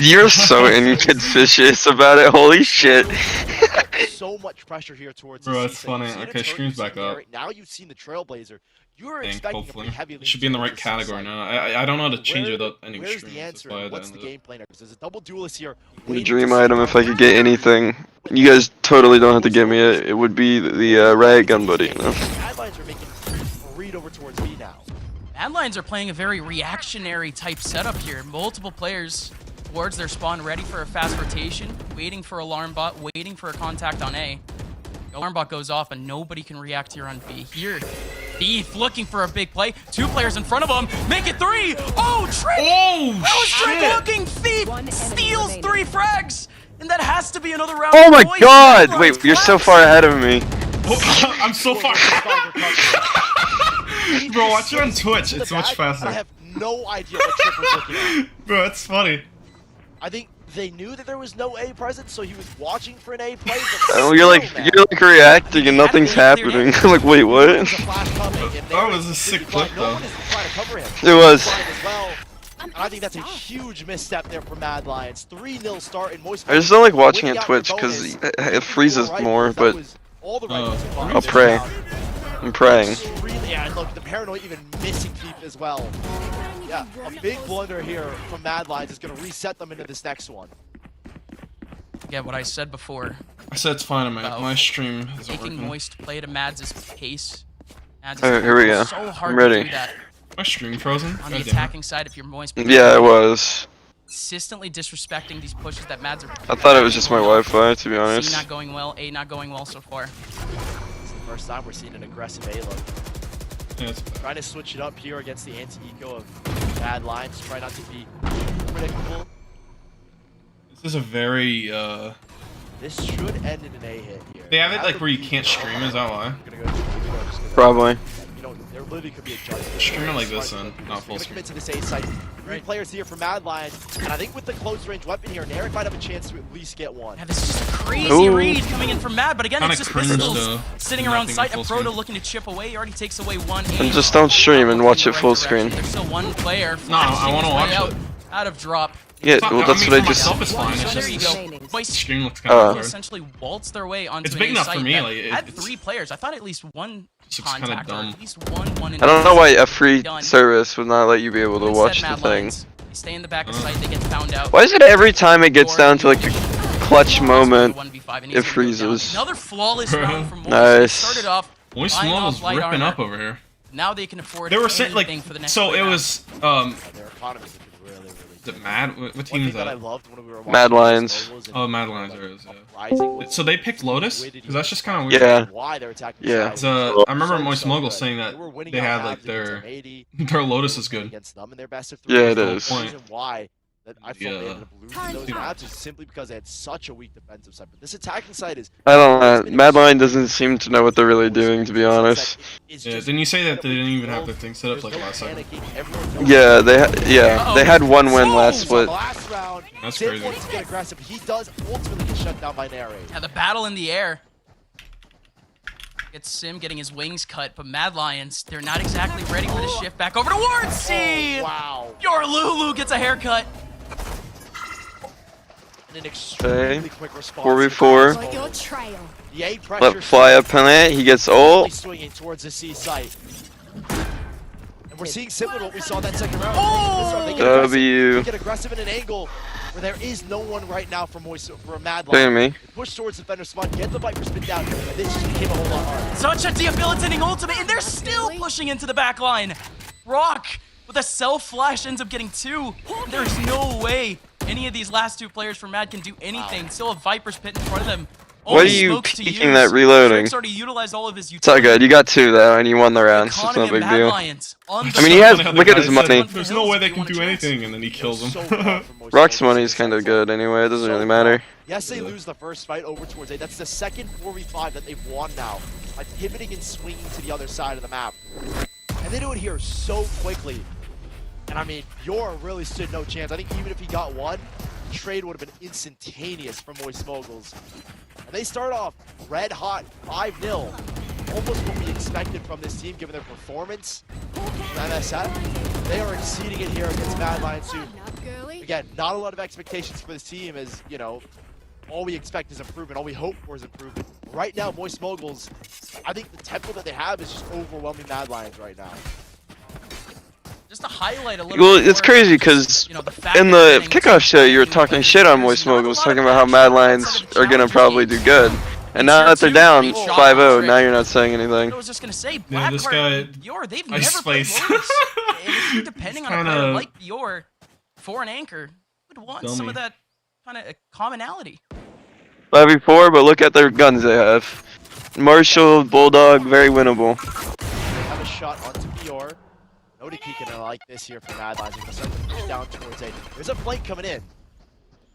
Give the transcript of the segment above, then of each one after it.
You're so inconspicuous about it. Holy shit. So much pressure here towards Bro, the that's C-side. funny. You've seen Okay, it turn, stream's you've seen back the up. air, now you've seen the Trailblazer. You're Think, expecting hopefully. a heavy It lean should be in the right towards C-side. category now. I don't know how to change it without ending Where's stream. the That's answer? why I What's the ended it. game plan? Because there's a double duelist here. The dream item, if I could get anything. You guys totally don't have to give me it. It would be the riot gun buddy, you know? Guidelines are making a read over towards B now. Mad Lions are playing a very reactionary type setup here. Multiple players towards their spawn, ready for a fast rotation, waiting for alarm bot, waiting for a contact on A. The alarm bot goes off and nobody can react here on B. Here, Beef looking for a big play. Two players in front of him. Make it three. Oh, Trick! Oh, That was Trick shit! looking. Thief steals 3 frags. And that has to be another round. Oh my Boys, god! Mad Wait, Lions you're so collapse. far ahead of me. Oh, I'm so far. Bro, watch it on Twitch. It's much I faster. have no idea what Trick was looking at. Bro, it's funny. I think they knew that there was no A present, so he was watching for an A play. Oh, you're like reacting and nothing's happening. I'm like, wait, what? That was a sick clip, though. It was. I think that's a huge misstep there for Mad Lions. 3-0 start in Moist. I just don't like watching it Twitch because it freezes more, but I'll pray. I'm praying. Yeah, and look, the paranoid even missing Peep as well. Yeah, a big blunder here from Mad Lions is going to reset them into this next one. Yeah, what I said before. I said it's fine, my stream isn't Making working. Moist play at a Mads' pace. Mads Alright, here we go. So hard I'm ready. to do that My stream frozen? on the God damn it. attacking side if you're Moist. Yeah, it was. Consistently disrespecting these pushes that Mads are. I thought it was just my Wi-Fi, to be C honest. not going well, A not going well so far. It's the first time we're seeing an aggressive A look. Yeah, it's Trying to switch it up here against the anti-eco of Mad Lions. Try not to be predictable. This is a very, This should end in an A hit here. They have it like where you can't stream, is that why? Probably. You know, there literally could be a judge. Stream it like this then, not full We're gonna screen. commit to this A site. 3 players here for Mad Lions, and I think with the close range weapon here, Narek might have a chance to at least get one. Yeah, this is just a crazy Ooh. read coming in from Mad, but again, Kinda it's just cringe, pistols though. sitting Nothing around sight, full and Proto screen. looking to chip away. He already takes away one A. And just don't stream and watch it full screen. There's still one player. No, I wanna flashing his way watch it. out of drop. Yeah, Fuck, well, I that's mean, what I for just. myself, it's fine. So It's there you just go. the Moist stream looks kind of hard. essentially waltz their way onto It's an big A enough site for me, that like, had it's- 3 players. I thought at least one This looks kinda contact or dumb. at least one. I don't know why a free Done. service would not let you be able to Instead, watch the Mad thing. Lions, they stay in the back of sight. They get found out. Why is it every time it gets down to like the clutch moment, 1v5, and it he's gonna go down. freezes? Another flawless round from Moist. Nice. They started off Moist flying Small off was light ripping armor. up over here. Now they can afford They were saying, like, anything for the next so three it rounds. was, Their economies have been really, really is it good. Mad? What One team thing is that I that? loved when we were watching Mad Lions. Moguls and, Oh, Mad Lions, like, there it is, yeah. Rising was So they picked Lotus? fluidity Because that's just kind of weird. Yeah. why they're attacking Yeah. sides. I remember So, Moist so Mogul good. saying that They were winning they out had, halves like, against their- M80. Their Lotus is They were good. against them in their best of 3. Yeah, it The is. reason why that I felt they Yeah. ended up losing those maps is simply because they had such a weak defensive side. But this attacking side is I don't know. Mad Lion doesn't seem to know what they're really doing, to be honest. Yeah, didn't you say that they didn't even have their thing set up like last time? Yeah, they had one win last split. Last round, That's Sid crazy. wants to get aggressive. He does ultimately get shut down by Nare. Yeah, the battle in the air. It's Sim getting his wings cut, but Mad Lions, they're not exactly ready for the shift back over towards C. Oh, wow. Your Lulu gets a haircut. And an extremely Okay. quick response. 4v4. Like your trail. The A pressure Let fly up on it. He gets ult. swinging towards the C site. And we're seeing similar to what we saw that second round. Oh! They get aggressive. W. They get aggressive in an angle where there is no one right now for a Mad Look at Lion. me. They push towards defender spawn, get the Viper spin down, and this just became a whole lot harder. Such a debilitating ultimate, and they're still pushing into the back line. Rock with a self flash ends up getting 2. There's no way any of these last 2 players from Mad can do anything. Still a Viper's pit in front of them. Why are Only you smokes to peeking use. that reloading? Trick's already utilized all of his It's all utility. good. You got 2 though, and you won the round, so it's no Economy big of Mad deal. Lions on the I mean, he has. Funny how the Look at guy his said, money. There's no way they can do anything, and then he kills So them. far from Moist Rock's Mogul's money is kind of defensive. good anyway. It doesn't So really far. matter. Yes, they Really? lose the first fight over towards A. That's the second 4v5 that they've won now by pivoting and swinging to the other side of the map. And they do it here so quickly. And I mean, Yor really stood no chance. I think even if he got one, the trade would have been instantaneous from Moist Moguls. And they start off red hot 5-0. Almost what we expected from this team given their performance. And MSF, they are exceeding it here against Mad Lions too. Not girly. again, not a lot of expectations for this team as, you know, all we expect is improvement. All we hope for is improvement. Right now, Moist Moguls, I think the tempo that they have is just overwhelming Mad Lions right now. Just to highlight a little Well, bit it's more, crazy just, because you know, the fact in that the they're kickoff show you were getting talking players, shit on there's Moist not a Moguls, lot talking of about how action Mad outside Lions of the are gonna challenger probably games. do good. And now Tier that they're 2, down great shot 5-0, from now Trick. you're not saying anything. I was just gonna say, Yeah, this Blackheart guy- and Bior, they've Ice never played Spice. Lotus. And if you're depending on a player kinda like Bior for an anchor, you would want some dummy. of that kind of commonality. 5v4, but look at their guns they have. Marshall, Bulldog, very winnable. They have a shot onto Bior. Nobody peeking like this here for Mad Lions. They're gonna start to push down towards A. There's a flank coming in.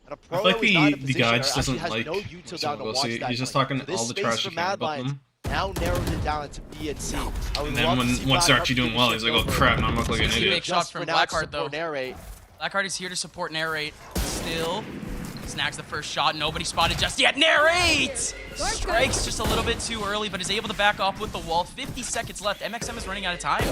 And a pro I feel like is not in a the position guy or just actually doesn't has like no util down to Moguls. watch that He's just flank. talking So this all the space trash for he can Mad about Lions them. now narrows it down into B and C. I would And love then to see once they're Blackheart actually doing finish well, it he's like, oh over. crap, now I'm looking like an Just idiot. big shot Just from for now to Blackheart, support though. Narrate. Blackheart is here to support Narrate. Still snags the first shot. Nobody spotted just yet. Narrate strikes just a little bit too early, but is able to back off with the wall. 50 seconds left. MXM is running out of time.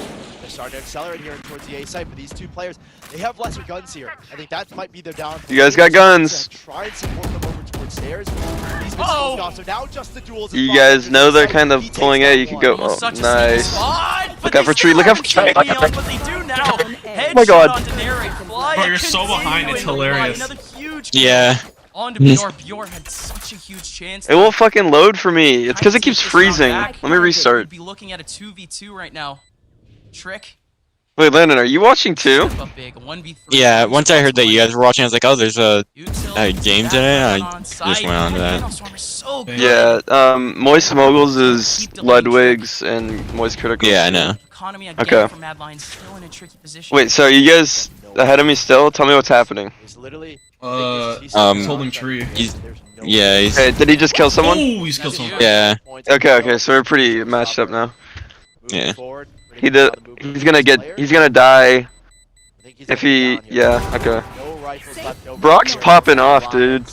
They're starting to accelerate here towards the A site, but these two players, they have lesser guns here. I think that might be their downfall. You guys got guns. Try and support them over towards stairs. These been Oh! scoped off, so now just the duels. You guys know they're kind of pulling A. You can go. Almost Oh, such a nice. sneaky spot, but Look out they for tree, still look out for haven't tree. taken me on, but they do now. Headshot my God. onto Narrate. Fly Bro, you're so behind, it's continuing to fly. hilarious. Another huge kill Yeah. onto Bior. Bior had such a huge chance. It won't fucking load for me. It's because it keeps freezing. Let me restart. We'd be looking at a 2v2 right now. Trick. Wait, Landon, are you watching too? Step up big. 1v3. Yeah, once I heard that you guys were watching, I was like, oh, there's a Util, game today. I just went on to that. Nanoswarm is so good. Yeah, Moist Moguls is Ludwig's and Moist Critical. Yeah, I know. Economy again Okay. for Mad Lions, still in a tricky position. Wait, so are you guys ahead of me still? Tell me what's happening. It's literally. He's holding tree. He's- Yeah, he's... Hey, did he just kill someone? Oh, he's killed someone. Yeah. Okay, so we're pretty matched up now. Yeah. He's gonna die if he, yeah, okay. Brock's popping off, dude.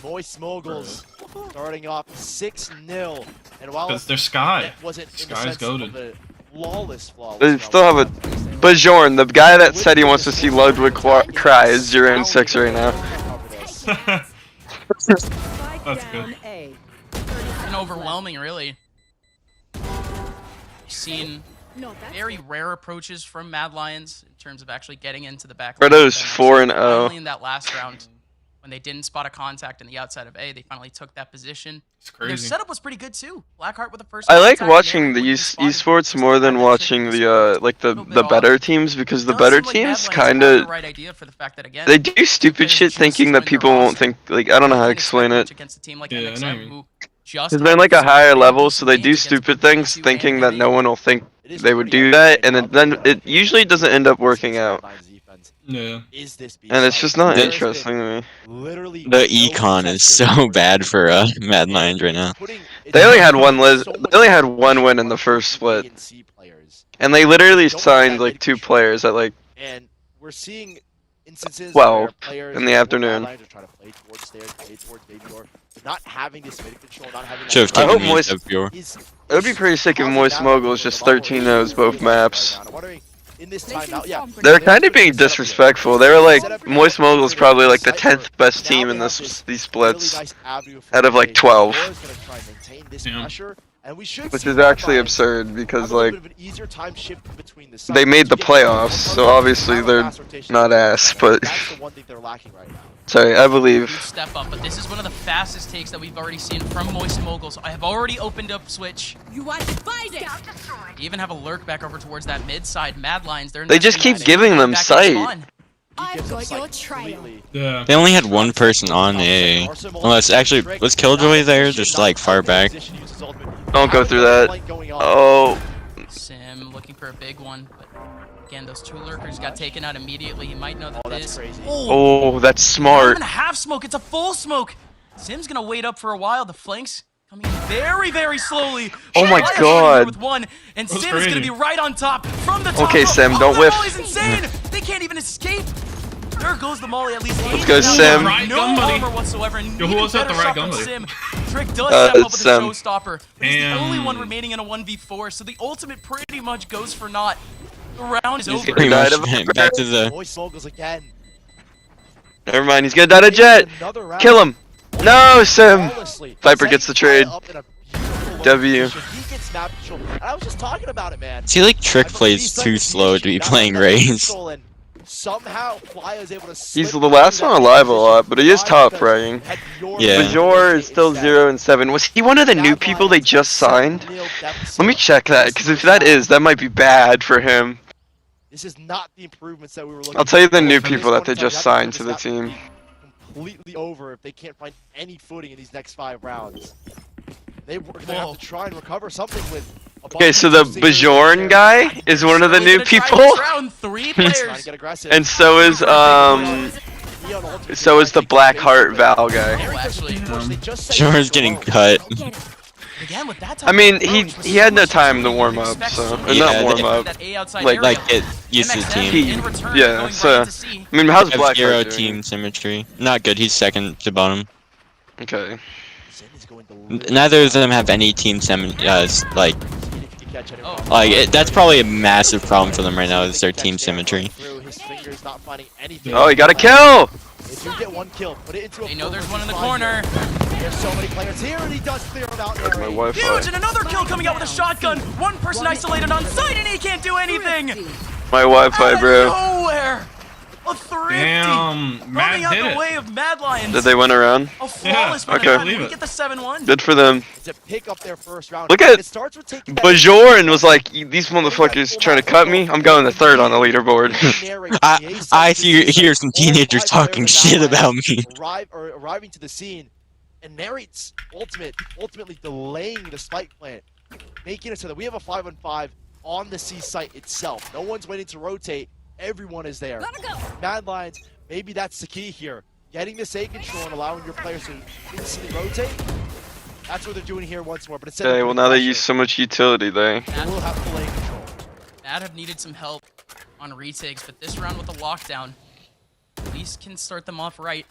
Moist Moguls starting off 6-0. And while Because they're Sky. it wasn't in the Sky's sense goated. of a flawless They still have a, but Jorn, the guy that said he wants to see Ludwig cry is 0-6 right now. That's good. And overwhelming, really. We've seen very rare approaches from Mad Lions in terms of actually getting into the back. line. Fredo's 4-0. Finally, in that last round, when they didn't spot a contact in the outside of A, they finally took that position. It's Their crazy. setup was pretty good too. Blackheart with the first. I like contact, watching Narrate the wouldn't be spotted. esports more than watching the like the better teams because the Does better seem like Mad teams Lions kind have the of right idea for the fact that, again, they do stupid players shit choose thinking to that win their people won't roster. think, like, I don't know how to Didn't expect explain much it. against a team like Yeah, I know MXM, what you mean. who just Because they're in like a had higher some level, so they games do against stupid both things P2 thinking and that NA. no one will think they would do that, and then it usually doesn't end up working out. Yeah. And it's just not The- interesting to me. The econ is so bad for Mad Lions right now. They only had one win in the first split, and they literally signed like 2 players at like And we're seeing instances 12 where players in the or afternoon. Mad Lions are trying to play towards stairs, play towards baby door, not having this mid control, not having Should have I taken hope the Moist- of pure. is It would be pretty sick if Moist Moguls just 13-0s both maps. I'm wondering, in this timeout, yeah, They're kind of being disrespectful. They were like, Moist Moguls probably like the 10th best team in these splits, out of like 12. Yeah. Which is actually absurd because like they made the playoffs, so obviously they're not ass. But That's the one thing they're lacking right now. sorry, I Huge believe. step up, but this is one of the fastest takes that we've already seen from Moist Moguls. I have already opened up Switch. You are divided. They even have a lurk back over towards that mid side. Mad Lions, they're They just keep investing giving back them in sight. spawn. I've got your trail. Yeah. They only had one person on A. Unless, actually, was Killjoy there? Just like far back. Don't go through that. Oh, Sim looking for a big one, but again, those 2 lurkers got taken out immediately. You might know that Oh, that's this. crazy. oh, that's Not smart. even a half smoke, it's a full smoke. Sim's gonna wait up for a while. The flanks coming in very, very slowly. Oh my Elias God. with one, and That's Sim's gonna crazy. be right on top from the top. Okay, row. Sim, Oh, don't that whiff. volley's insane. They can't even escape. There goes the molly, at least. Let's go, Now, Sim. Right No gun, buddy. armor whatsoever. And Yo, who even else had better the right shot gun, from buddy? Sim. Trick does step up with it's a Sim. showstopper. But he's the Damn. only one remaining in a 1v4, so the ultimate pretty much goes for naught. The round is He's over. pretty Died much of a back to the... Moist Moguls again. Never mind, he's gonna die to Jet. Kill him. No, Sim. Viper gets the trade. W. He gets map control. And I was just talking about it, man. See, like Trick plays too slow to be playing Raze. Somehow, Fly is able to. He's the last one alive a lot, but he is top fragging. Yeah. Bajor is still 0-7. Was he one of the new people they just signed? Let me check that, because if that is, that might be bad for him. This is not the improvements that we were looking I'll tell you the for. new people that they just signed to the team. Completely over if they can't find any footing in these next 5 rounds. They're gonna have to try and recover something with. Okay, so the Bajorn guy is one of the new people, and so is the Blackheart Val guy. Jordan's getting cut. I mean, he had no time to warm up, so or not warm up, Like get used to the team. yeah. So I mean, how's Have Blackheart zero doing? team symmetry. Not good. He's second to bottom. Okay. Neither of them have any team like that's probably a massive problem for them right now. Is their team symmetry. Oh, he got a kill! If you get 1 kill, put it into a. They know there's one in the corner. There's so many players here, and he does clear him out. That's my Wi-Fi. Huge, and another kill coming out with a shotgun. One person isolated on site, and he can't do anything. My Wi-Fi, Out bro. of nowhere. A thrifty. Damn, Matt Running out did the it. way of Mad Lions. Did they win a round? A flawless win. okay. We get the 7-1. Good for them. To pick up their first round. Look at it starts with taking Bajorn was like, these motherfuckers trying to cut me. I'm going to 3rd on the leaderboard. I hear some teenagers talking shit about me. Arriving to the scene, and narrates ultimately delaying the spike plant, making it so that we have a 5-on-5 on the C site itself. No one's waiting to rotate. Everyone is there. Mad Lions, maybe that's the key here. Getting this A control and allowing your players to instantly rotate. That's what they're doing here once more. But instead Okay, well now they use so much utility there. they will have full A control. Mad have needed some help on retakes, but this round with the lockdown, at least can start them off right.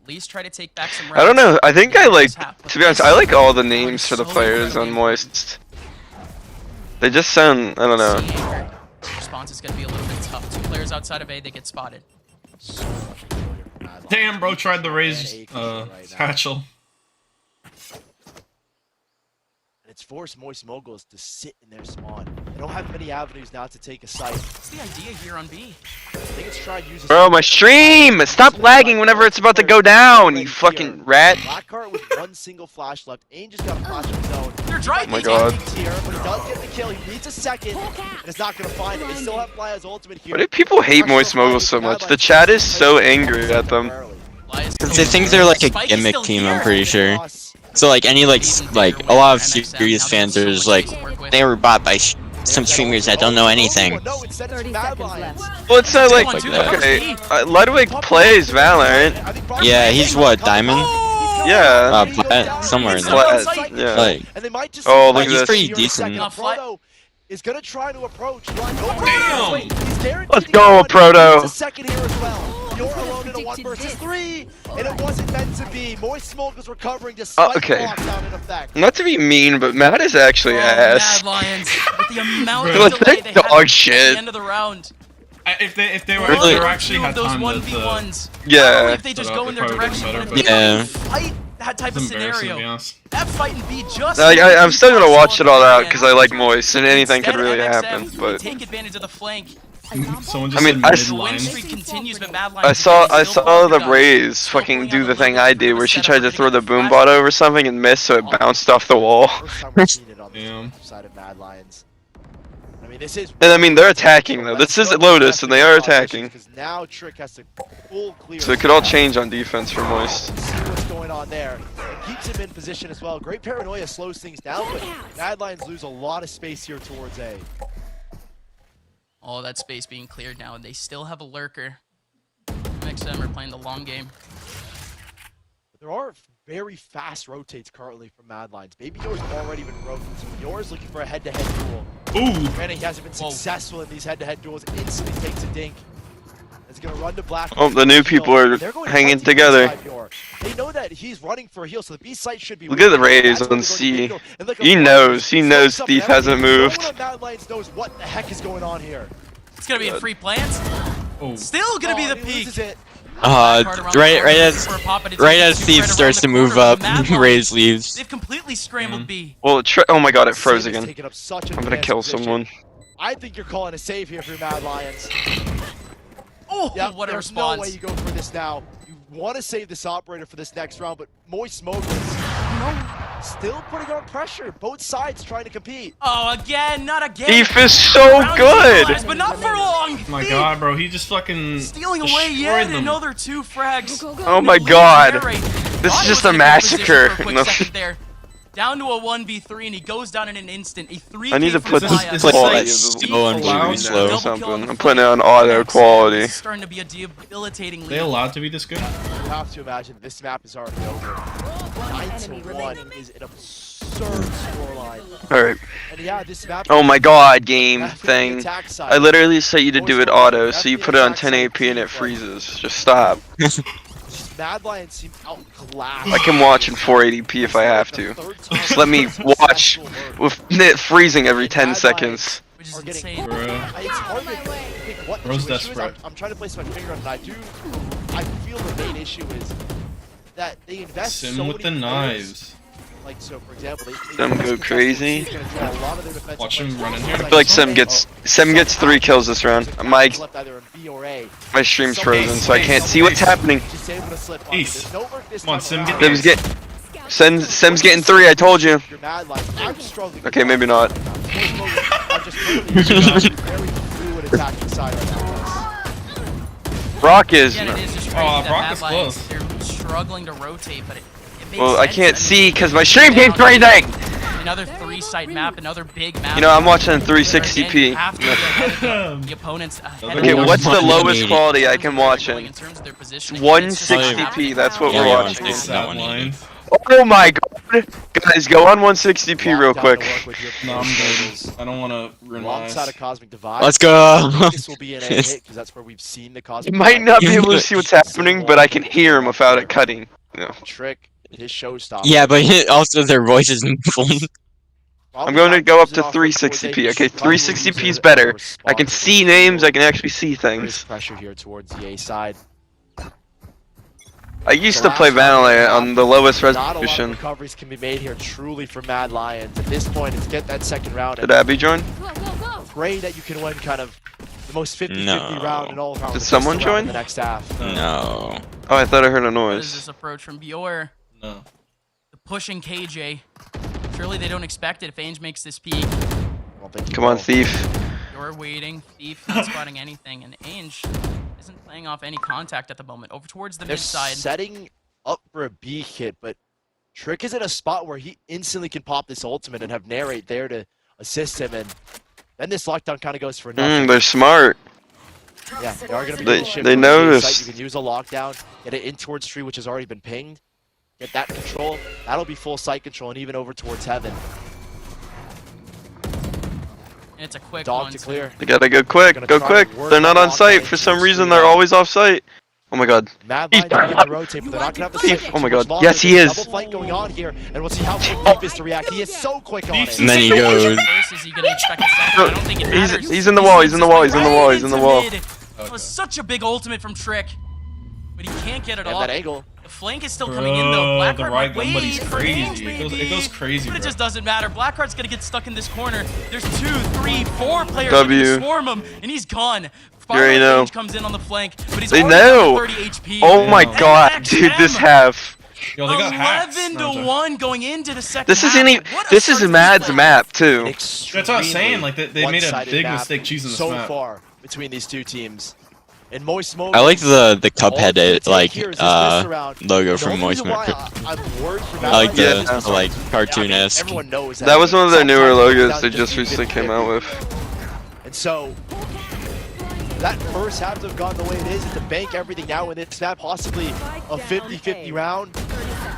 At least try to take back some rounds. I don't know. I think I like, to be honest, I like all the names for the players on Moist. They just sound, I don't know. Response is going to be a little bit tough. 2 players outside of A, they get spotted. Damn, bro tried to raise satchel. It's forced Moist Moguls to sit in their spawn. They don't have many avenues now to take a site. What's the idea here on B? I think it's trying to use Bro, my stream! Stop lagging whenever it's about to go down, you fucking rat. Blackheart with 1 single flash left. Ain just got a flash of his own. They're driving. Oh my god. Here, but he does get the kill. He needs a second. And is not going to find it. They still have Fly's ultimate here. Why do people hate Moist Moguls so much? The chat is so angry at them. They think they're like a gimmick team. I'm pretty sure. So like any like a lot of serious fans are just like they were bought by some streamers that don't know anything. No, instead it's Mad Lions. Well, it's not like, okay, Ludwig plays Valorant. Yeah, he's what, Diamond? Yeah. Plat, somewhere in there. Plat, yeah. Like, And they might just Oh, look like at he's this. pretty decent. Proto is going to try to approach. Damn. Let's go, Proto. A second here as well. You're alone in a 1 versus 3, and it wasn't meant to be. Moist Smoke is recovering despite okay. lockdown in effect. Not to be mean, but Matt is actually ass. Mad Lions, with the amount Bro, of delay that's they had dog at shit. the end of the round. If they were One or actually two had of those time 1v1s. Yeah. Not only if they just Set go up, in they their probably direction, would've but been if better, they but- fight that type of It's embarrassing, to be scenario. honest. That fight in B just. I'm still gonna watch it all out because I like Moist and anything could really happen. But Take advantage of the flank. Someone I just mean, said I mid s- line. Win streak continues, but Mad Lions I saw still pulling the guns. Rays Still fucking pulling do out the a thing little I bit did of a where she setup tried to for throw the getting boom flash. bot over something and missed, so it bounced off the wall. First time we've seen it on Damn. the side of Mad Lions. I mean, this is. And I mean, they're attacking though. This is Lotus, and they are attacking. Because now Trick has to full clear. So it could all change on defense for Moist. See what's going on there. It keeps him in position as well. Great paranoia slows things down, but Mad Lions lose a lot of space here towards A. All that space being cleared now, and they still have a lurker. MXM are playing the long game. But there are very fast rotates currently from Mad Lions. Baby Yours already been rotating, so Yours looking for a head-to-head duel. Ooh. Granted, he hasn't been successful in these head-to-head duels. Instantly takes a dink. It's gonna run to Black. Oh, the new people are hanging together. They know that he's running for a heal, so the B site should be. Look at the Rays on C. He knows Thief hasn't moved. No one on Mad Lions knows what the heck is going on here. It's gonna be a free plant. Oh. Still gonna be the He peak. loses it. Right as Steve starts to move up, Raze leaves. They've completely scrambled B. Well, oh my god, it froze Sim is again. taking up such an I'm gonna advanced kill position. someone. I think you're calling a save here for your Mad Lions. Oh, Yep, what a there's response. no way you go for this now. You want to save this operator for this next round, but Moist Moguls still putting on pressure. Both sides trying to compete. Oh, again, not again. Thief is so Round good! equalized, but not for long. Oh my Thief god, bro, he just fucking stealing away destroyed yet them. another 2 frags. Go, go, Oh go. my god. Narrate. This Thought is he just was a in good position massacre. for a quick No. second there. Down to a 1v3, and he goes down in an instant. A 3K I need to for put Maya. this Is quality like of the so unbelievably loud? slow. or Double kill on something. the I'm putting it on flank. auto quality. It's starting to be a debilitating Are lead. they allowed to be this good? You have to imagine this map is already over. 9-1 remaining. is an absurd scoreline. Alright. And yeah, this map. Oh my god, game definitely thing. attack side. I literally set you to do it auto, so you put it on 10 Definitely AP and it attack side. freezes. Just stop. Mad Lions seem outclassed. I can watch in 480p if I have to. Just let me watch with it freezing every 10 seconds. Which is Are getting- insane. Bruh. It's hard to pick what the Bro's true issue is. desperate. I'm trying to place my finger on it. I feel the main issue is that they invest Sim so with the many players. knives. Like, so for example, they Them go crazy. He's gonna draw a lot of their defensive Watch him players. run in here. I feel like Sem gets 3 kills this round. My Left either in B or A. stream's frozen, so I can't see what's happening. She's able to slip on. East. There's no work this Come on, time Sim, around. get Sem's get Sem's getting 3. I told you. You're Mad Lions. I'm struggling. Okay, maybe not. I'm just really very fluid attacking side right now. Brock is. Again, it is just crazy Oh, that Brock Mad is Lions, close. they're struggling to rotate, but it makes Well, I sense. can't mean, see because my stream keeps freezing. Another 3-site map, another big map. You know, I'm watching in Where, again, 360p. you have to be ahead of the opponents ahead of Okay, them. what's the Fucking lowest idiot. quality I can watch Going in? terms of their positioning. 160p. That's what Yeah, we're yeah, watching. 160. Sad one lines. Oh my god, guys, go on 160p real quick. No, I'm good. I don't want to ruin my Alongside eyes. of Cosmic Divide. Let's go. This will be an A hit because that's where we've seen the Cosmic You might Divide. not be able to see what's happening, but I can hear him without it cutting. No. Trick. His showstopper. Yeah, but also their voices muffled. I'm going to go up to 360p. Okay, 360p is better. I can see names, I can actually see There is things. pressure here towards the A side. I used to play Valorant on the lowest Not a lot of resolution. recoveries can be made here truly for Mad Lions. At this point, it's get that second round. Did Abby join? Go, go, go. Pray that you can win kind of the most 50-50 No. round in all of round. Did someone join? In the next half. No. Oh, I thought I heard a What is noise. this approach from Bior? No. The pushing KJ. Surely they don't expect it if Ainge makes this peak. I don't think he Come on, will. Thief. You're waiting. Thief not spotting anything, and Ainge isn't playing off any contact at the moment. Over towards the They're mid side. setting up for a B hit, but Trick is in a spot where he instantly can pop this ultimate and have Narrate there to assist him, and then this lockdown kind of goes for nothing. They're smart. Yeah, they are going to be They- doing shit they towards the A noticed. site. You can use a lockdown, get it in towards tree, which has already been pinged. Get that control. That'll be full site control, and even over towards heaven. And it's a quick Dog one. to too. clear. They gotta go quick, Gonna go try quick. to work They're not that on site. lockdown For some into reason, the they're screen. always off site. Oh my god. Mad Thief. Lions begin to rotate, but they're not going to have the Thief. second Oh my too much god. longer. Yes, he There's a is. double fight going on here, and we'll see how quick Thief is to react. He is so quick on it. And then he goes. First, is he gonna expect a second? I don't think it matters. He's in the wall, he's in the wall, he's in the wall, he's in the wall. That was such a big ultimate from Trick, but he can't get it And off. that angle. The flank is still coming in though. Bro, Blackheart the right might gun, wait but he's for crazy. Ainge, It goes crazy, but it bro. just doesn't matter. Blackheart's gonna get stuck in this corner. There's 2, 3, 4 players W. looking to swarm him, and he's gone. already know. Ainge comes in on the flank, but he's They already down to know. 30 HP. Oh my Yeah. god, dude, this half. Yo, they got hacks. 11-1 going into the second This isn't half. even. What a This is start to Mad's play. map too. That's what I'm saying. Like they made a one-sided big map mistake choosing this so map. far between these two teams. And Moist Moguls, I like the all Cuphead it's gonna like take here is this round. logo The from only Moist reason why Moguls. I'm worried for I Mad like Lions the is like yeah, cartoon-esque. everyone knows That was one of their newer sometimes it logos comes they down to just recently came out with. And so that first half to have gone the way it is, and to bank everything now in this map, possibly a 50-50 round,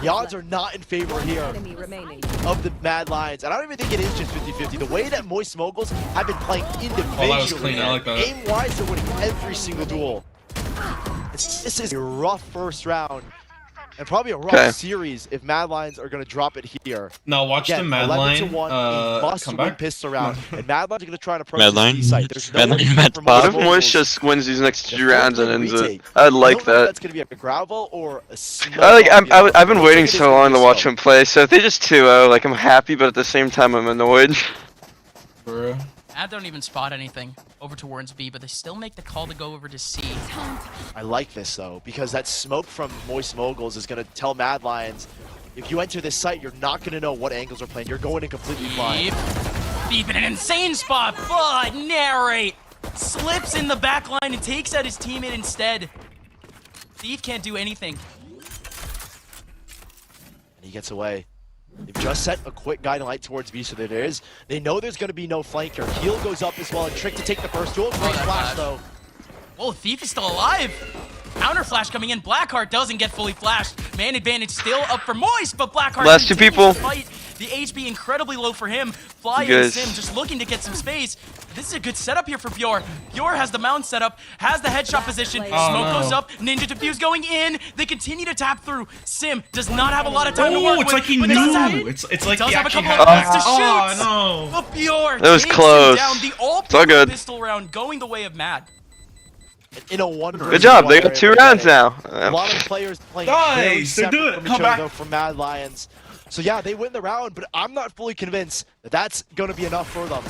the odds are not in favor here Enemy remaining. of the Mad Lions. And I don't even think it is just 50-50. The way that Moist Moguls have been playing individually, was clean. I like that. aim-wise, they're winning every single dual. This is a rough first round And probably a rough Okay. series if Mad Lions are going to drop it here. No, watch the Mad Line 11-1, a must come win back. pistol round. And Mad Lions are going to try to approach Mad this Line? B site. There's no Mad way Line, to Mad from What if Moguls. Moist just wins these next The 2 rounds and fourth ends it? retake. I'd I like don't know if that. that's going to be a gravel or a smoke. I've been waiting so long to watch him play, so if they just 2-0, like I'm happy, but at the same time I'm annoyed. Bro. Mad don't even spot anything over towards B, but they still make the call to go over to C. I like this though, because that smoke from Moist Moguls is going to tell Mad Lions, if you enter this site, you're not going to know what angles are playing. You're going in completely blind. Deep in an insane spot, but Narrate slips in the back line and takes out his teammate instead. Thief can't do anything. And he gets away. They've just set a quick guiding light towards B, so there is. They know there's going to be no flanker. Heal goes up as well, and Trick to take the first duel. Great that flash bad. though. Oh, Thief is still alive. Counter flash coming in. Blackheart doesn't get fully flashed. Man advantage still up for Moist, but Blackheart Last 2 continues people. to fight. The HP incredibly low for him. Fly You and guys- Sim just looking to get some space. This is a good setup here for Bjor. Bjor has the mount set up, has the headshot position. Smoke no. goes up. Ninja Diffuse going in. They continue to tap through. Sim does not have a lot of time to work Oh, it's with. like he but does have- knew. It's like does he have a actually couple had of bullets to shoot. Oh no. But Bjor That was takes close. him down. The all It's all good. pistol round going the way of Mad. In a one. Good job, they got 2 rounds now. A lot of players playing Nice, very they separate do it. from Come each back. other from Mad Lions. So yeah, they win the round, but I'm not fully convinced that that's going to be enough for them.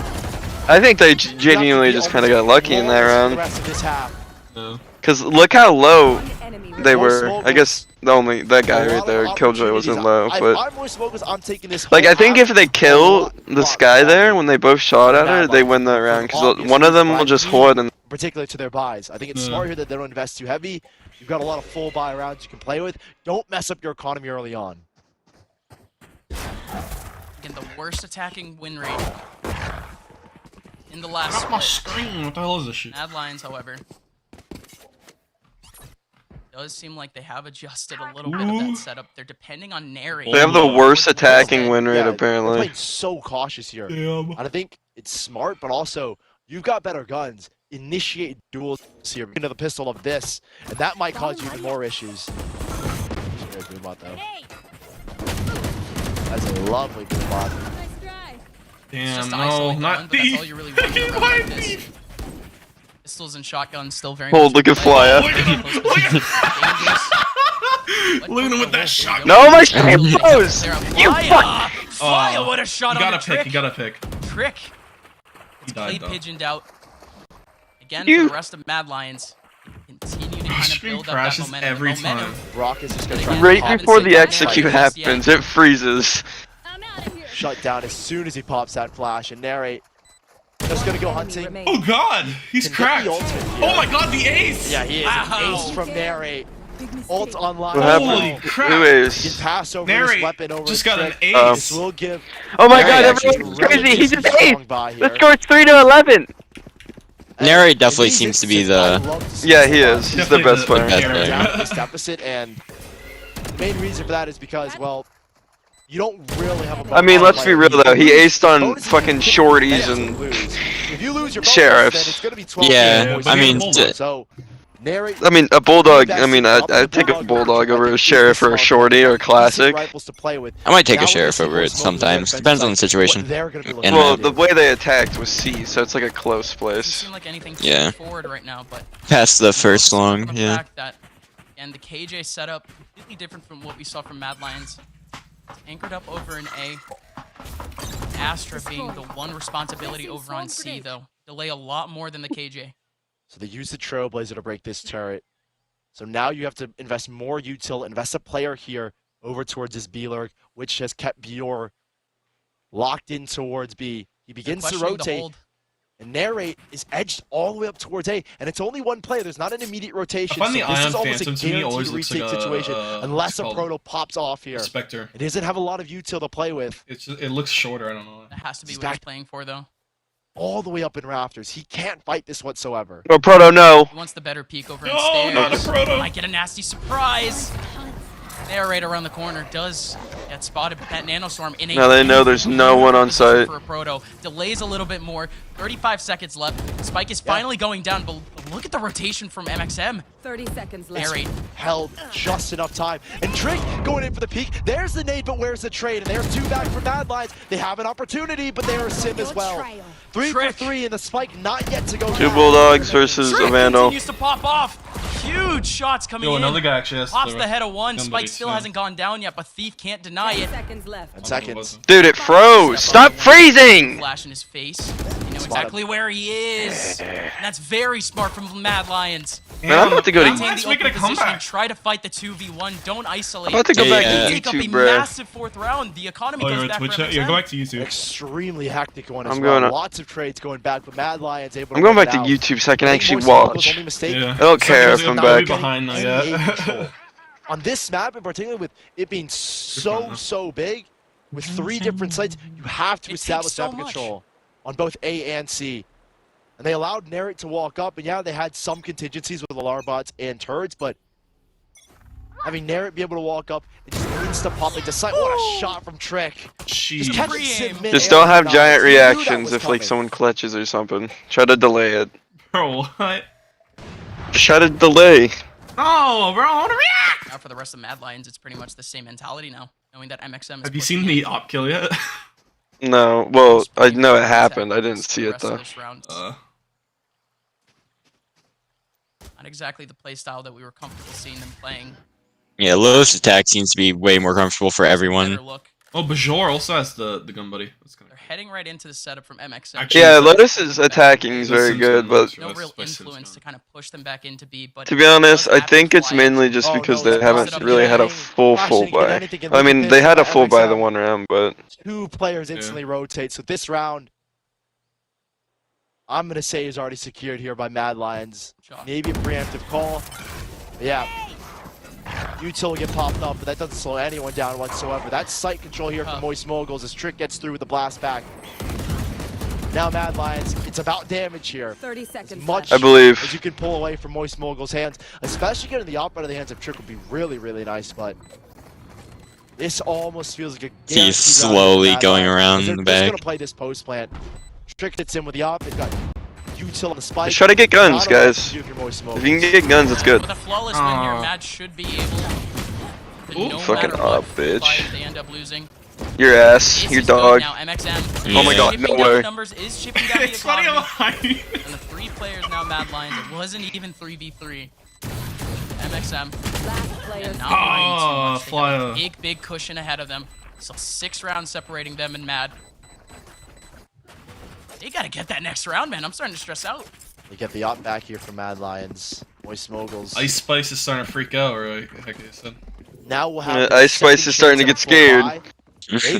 I think they genuinely just kind of got lucky in that The round. rest of this half. Cause look how low they Moist were. Moguls. I guess that A guy lot right of there, Killjoy, wasn't low, opportunities. but I'm Moist Moguls, I'm taking this like whole I think half if they a kill lot this guy there when they both shot at her, Mad they Lions. win that round. Cause Obviously, one of them will Black just Team, hoard and particularly to their buys. I think it's smart here that they don't invest too heavy. You've got a lot of full buy rounds you can play with. Don't mess up your economy early on. Again, the worst attacking win rate in the last My split. screen. What the hell is this shit? Mad Lions, however, does seem like they have adjusted a little bit of that setup. They're depending on Narrate. they have the worst attacking win rate Yeah, They're apparently. playing so cautious here. Damn. And I think it's smart, but also you've got better guns. Initiate duels here into the pistol of this, and that might cause you even more issues. Sorry, Boombot, though. That's a lovely Boombot. Nice drive. It's Damn, just to no, isolate the not one, but that's all you really want in a round like this. Thief. Pistols and shotguns still very Hold, much look at in play. Flya. Look at him, look at him. Dangerous. Look at him with that shotgun. No, my shit froze! There, You Flya! Flya, what a shot You on the gotta pick, trick. you gotta pick. Trick. He Play died though. pigeoned out. Again, You- for the rest of Mad Lions, continue to kind of Stream build up that crashes momentum. every The momentum. time. Brock is just going to try Right to before the compensate execute that fight. happens, it freezes. I'm out of here. shut down as soon as he pops that flash, and Narrate just going to go hunting. Oh god, he's Can get cracked. the ultimate here. Oh my god, the ace. Yeah, he is Wow. an ace from Narrate. Big mistake. Ult online. What Holy happened? crap. Who He can is? pass over Narrate his weapon over just his got an trick. ace. This will give Oh my Narrate god, actually everyone's crazy! He just relatively ate! strong buy here. The score's 3-11! Narrate And definitely these seems to be instances, I the- love to see Yeah, this he a lot. is. He's the Definitely best player. best Narrate player. down this deficit, and the main reason for that is because, well, you don't really have a I mean, let's be real though, he aced on Bonus is fucking you shorties can and lose. If you lose your bonus, sheriffs. then it's gonna be 12 Yeah, games. I mean, so Narrate. I mean, a bulldog. I mean, I'd take a bulldog over a sheriff or a shorty or a classic. Rifles to play with. I might take Now a we're sheriff gonna see over more it smoke sometimes. defense, Depends on the like, situation. what they're gonna be looking And for. Well, then- the way they attacked was C, so it's like a close Doesn't place. seem like anything Yeah. forward right now, but Past the first focusing on long, the yeah. fact that, and the KJ setup completely different from what we saw from Mad Lions. It's anchored up over an A. Astra being the one responsibility over on C though. Delay a lot more than the KJ. So they use the Trailblazer to break this turret. So now you have to invest more util, invest a player here over towards this B lurk, which has kept Bjor locked in towards B. He begins to Questioning the rotate, hold. and Narrate is edged all the way up towards A, and it's only one player. There's not an immediate rotation. I find so the this Ion is almost a Phantom to me guaranteed always looks retake like a, situation, unless a what's it proto pops off here. Spectre. It doesn't have a lot of util to play with. It's just, it looks shorter. I don't know. That has to be He's what he's back. playing for though. All the way up in rafters. He can't fight this whatsoever. Oh, Proto, no. He wants the better peek over No, in stairs. not a proto. Might get a nasty surprise. There, right around the corner, does get spotted, but that nanostorm in a Now they know there's no one on site. for a proto. Delays a little bit more. 35 seconds left. Spike is finally going down look at the rotation from MXM. 30 seconds left. Narrate. Held just enough time. And Trick going in for the peak. There's the nade, but where's the trade? And there's 2 back for Mad Lions. They have an opportunity, but they are sim as well. 3 for 3, and the spike not yet to go. 2 Bulldogs versus a Vandal. Continues to pop off. Huge shots coming in. Another guy actually has Pops the head of one. Spike still hasn't gone down yet, but Thief can't deny 10 it. seconds left. 10 seconds. Dude, it froze. Stop freezing. Flash in his face. You know exactly where he is. And that's very smart from Mad Lions. Man, I'm about to go to Maintain the making open a position comeback. and try to fight the 2v1. Don't isolate. I'm about to go back Yeah. to Take up a YouTube, bro. massive 4th round. The economy Oh, goes you're back on Twitch for chat? Yeah, MXM. go back to YouTube. Extremely hectic one as I'm well. going to- Lots of trades going back, but Mad Lions able to I'm going work back to it out. YouTube so I can I think actually Moist Moguls watch. only mistake Yeah. I don't care if I'm back. Behind now, NBA yeah. control. On this map, in particular, with it being so big, with 3 different sites, you have to It takes establish so map much. control on both A and C. And they allowed Narrate to walk up, and yeah, they had some contingencies with alarm bots and turrets, but having Narrate be able to walk up and just insta-pop into sight. What a shot from Trick. Just Jeez. catch Free Sim aim. mid-air Just don't have now. giant You knew that reactions was if like coming. someone clutches or something. Try to delay it. Bro, what? Try to delay. Oh, bro, I wanna react! Now for the rest of Mad Lions, it's pretty much the same mentality now, knowing that MXM is Have you pushing seen the in. op kill yet? No, well, I know it Most happened. I didn't the see it rest of though. this round. Not exactly the playstyle that we were comfortable seeing them playing. Yeah, Lotus attack seems to be way more comfortable for everyone. Better look. Oh, Bajor also has the gun buddy. That's kind They're heading right into the setup from MXM. Actually, Yeah, Lotus's attacking is very good, but No real influence to kind of push them back into B, but to be honest, I think it's mainly mainly just Oh, because no, they it's haven't positive. really had a Yeah. full Flashing, get buy. anything, and I look at mean, this, they had a full buy the MXM. one round, but 2 players instantly rotate, so this round, I'm going to say is already secured here by Mad Lions. Shot. Maybe a preemptive call. But yeah. Util will get popped up, but that doesn't slow anyone down whatsoever. That's sight control here from Moist Moguls as Trick gets through with the blast back. Now Mad Lions, it's about damage here. 30 As seconds much I left. believe. as you can pull away from Moist Moguls' hands, especially getting the op out of the hands of Trick would be really nice, but this almost feels like a He's guaranteed round slowly for Mad going Lions, around because the they're back. just gonna play this post plant. Trick hits in with the op, they've got Util on the spike. Just try to get guns, Not a lot guys. to do if you're Moist If Moguls. you can get guns, it's good. With a flawless win here, Mad should be able to no Fucking matter what, up, bitch. fight if they end up losing. Your ass, This your is good dog. now, MXM. Oh my God, Chipping no down the way. numbers is chipping down the It's funny economy. how high. And the 3 players now Mad Lions. It wasn't even 3v3. MXM. Last player And not standing. worrying too much. They Flyer. have a big cushion ahead of them. So 6 rounds separating them and Mad. They gotta get that next round, man. I'm starting to stress out. They get the op back here from Mad Lions. Moist Moguls. Ice Spice is starting to freak out, or heck you said. Now we'll have Yeah, the Ice Spice second is starting to chance get at a full scared. buy.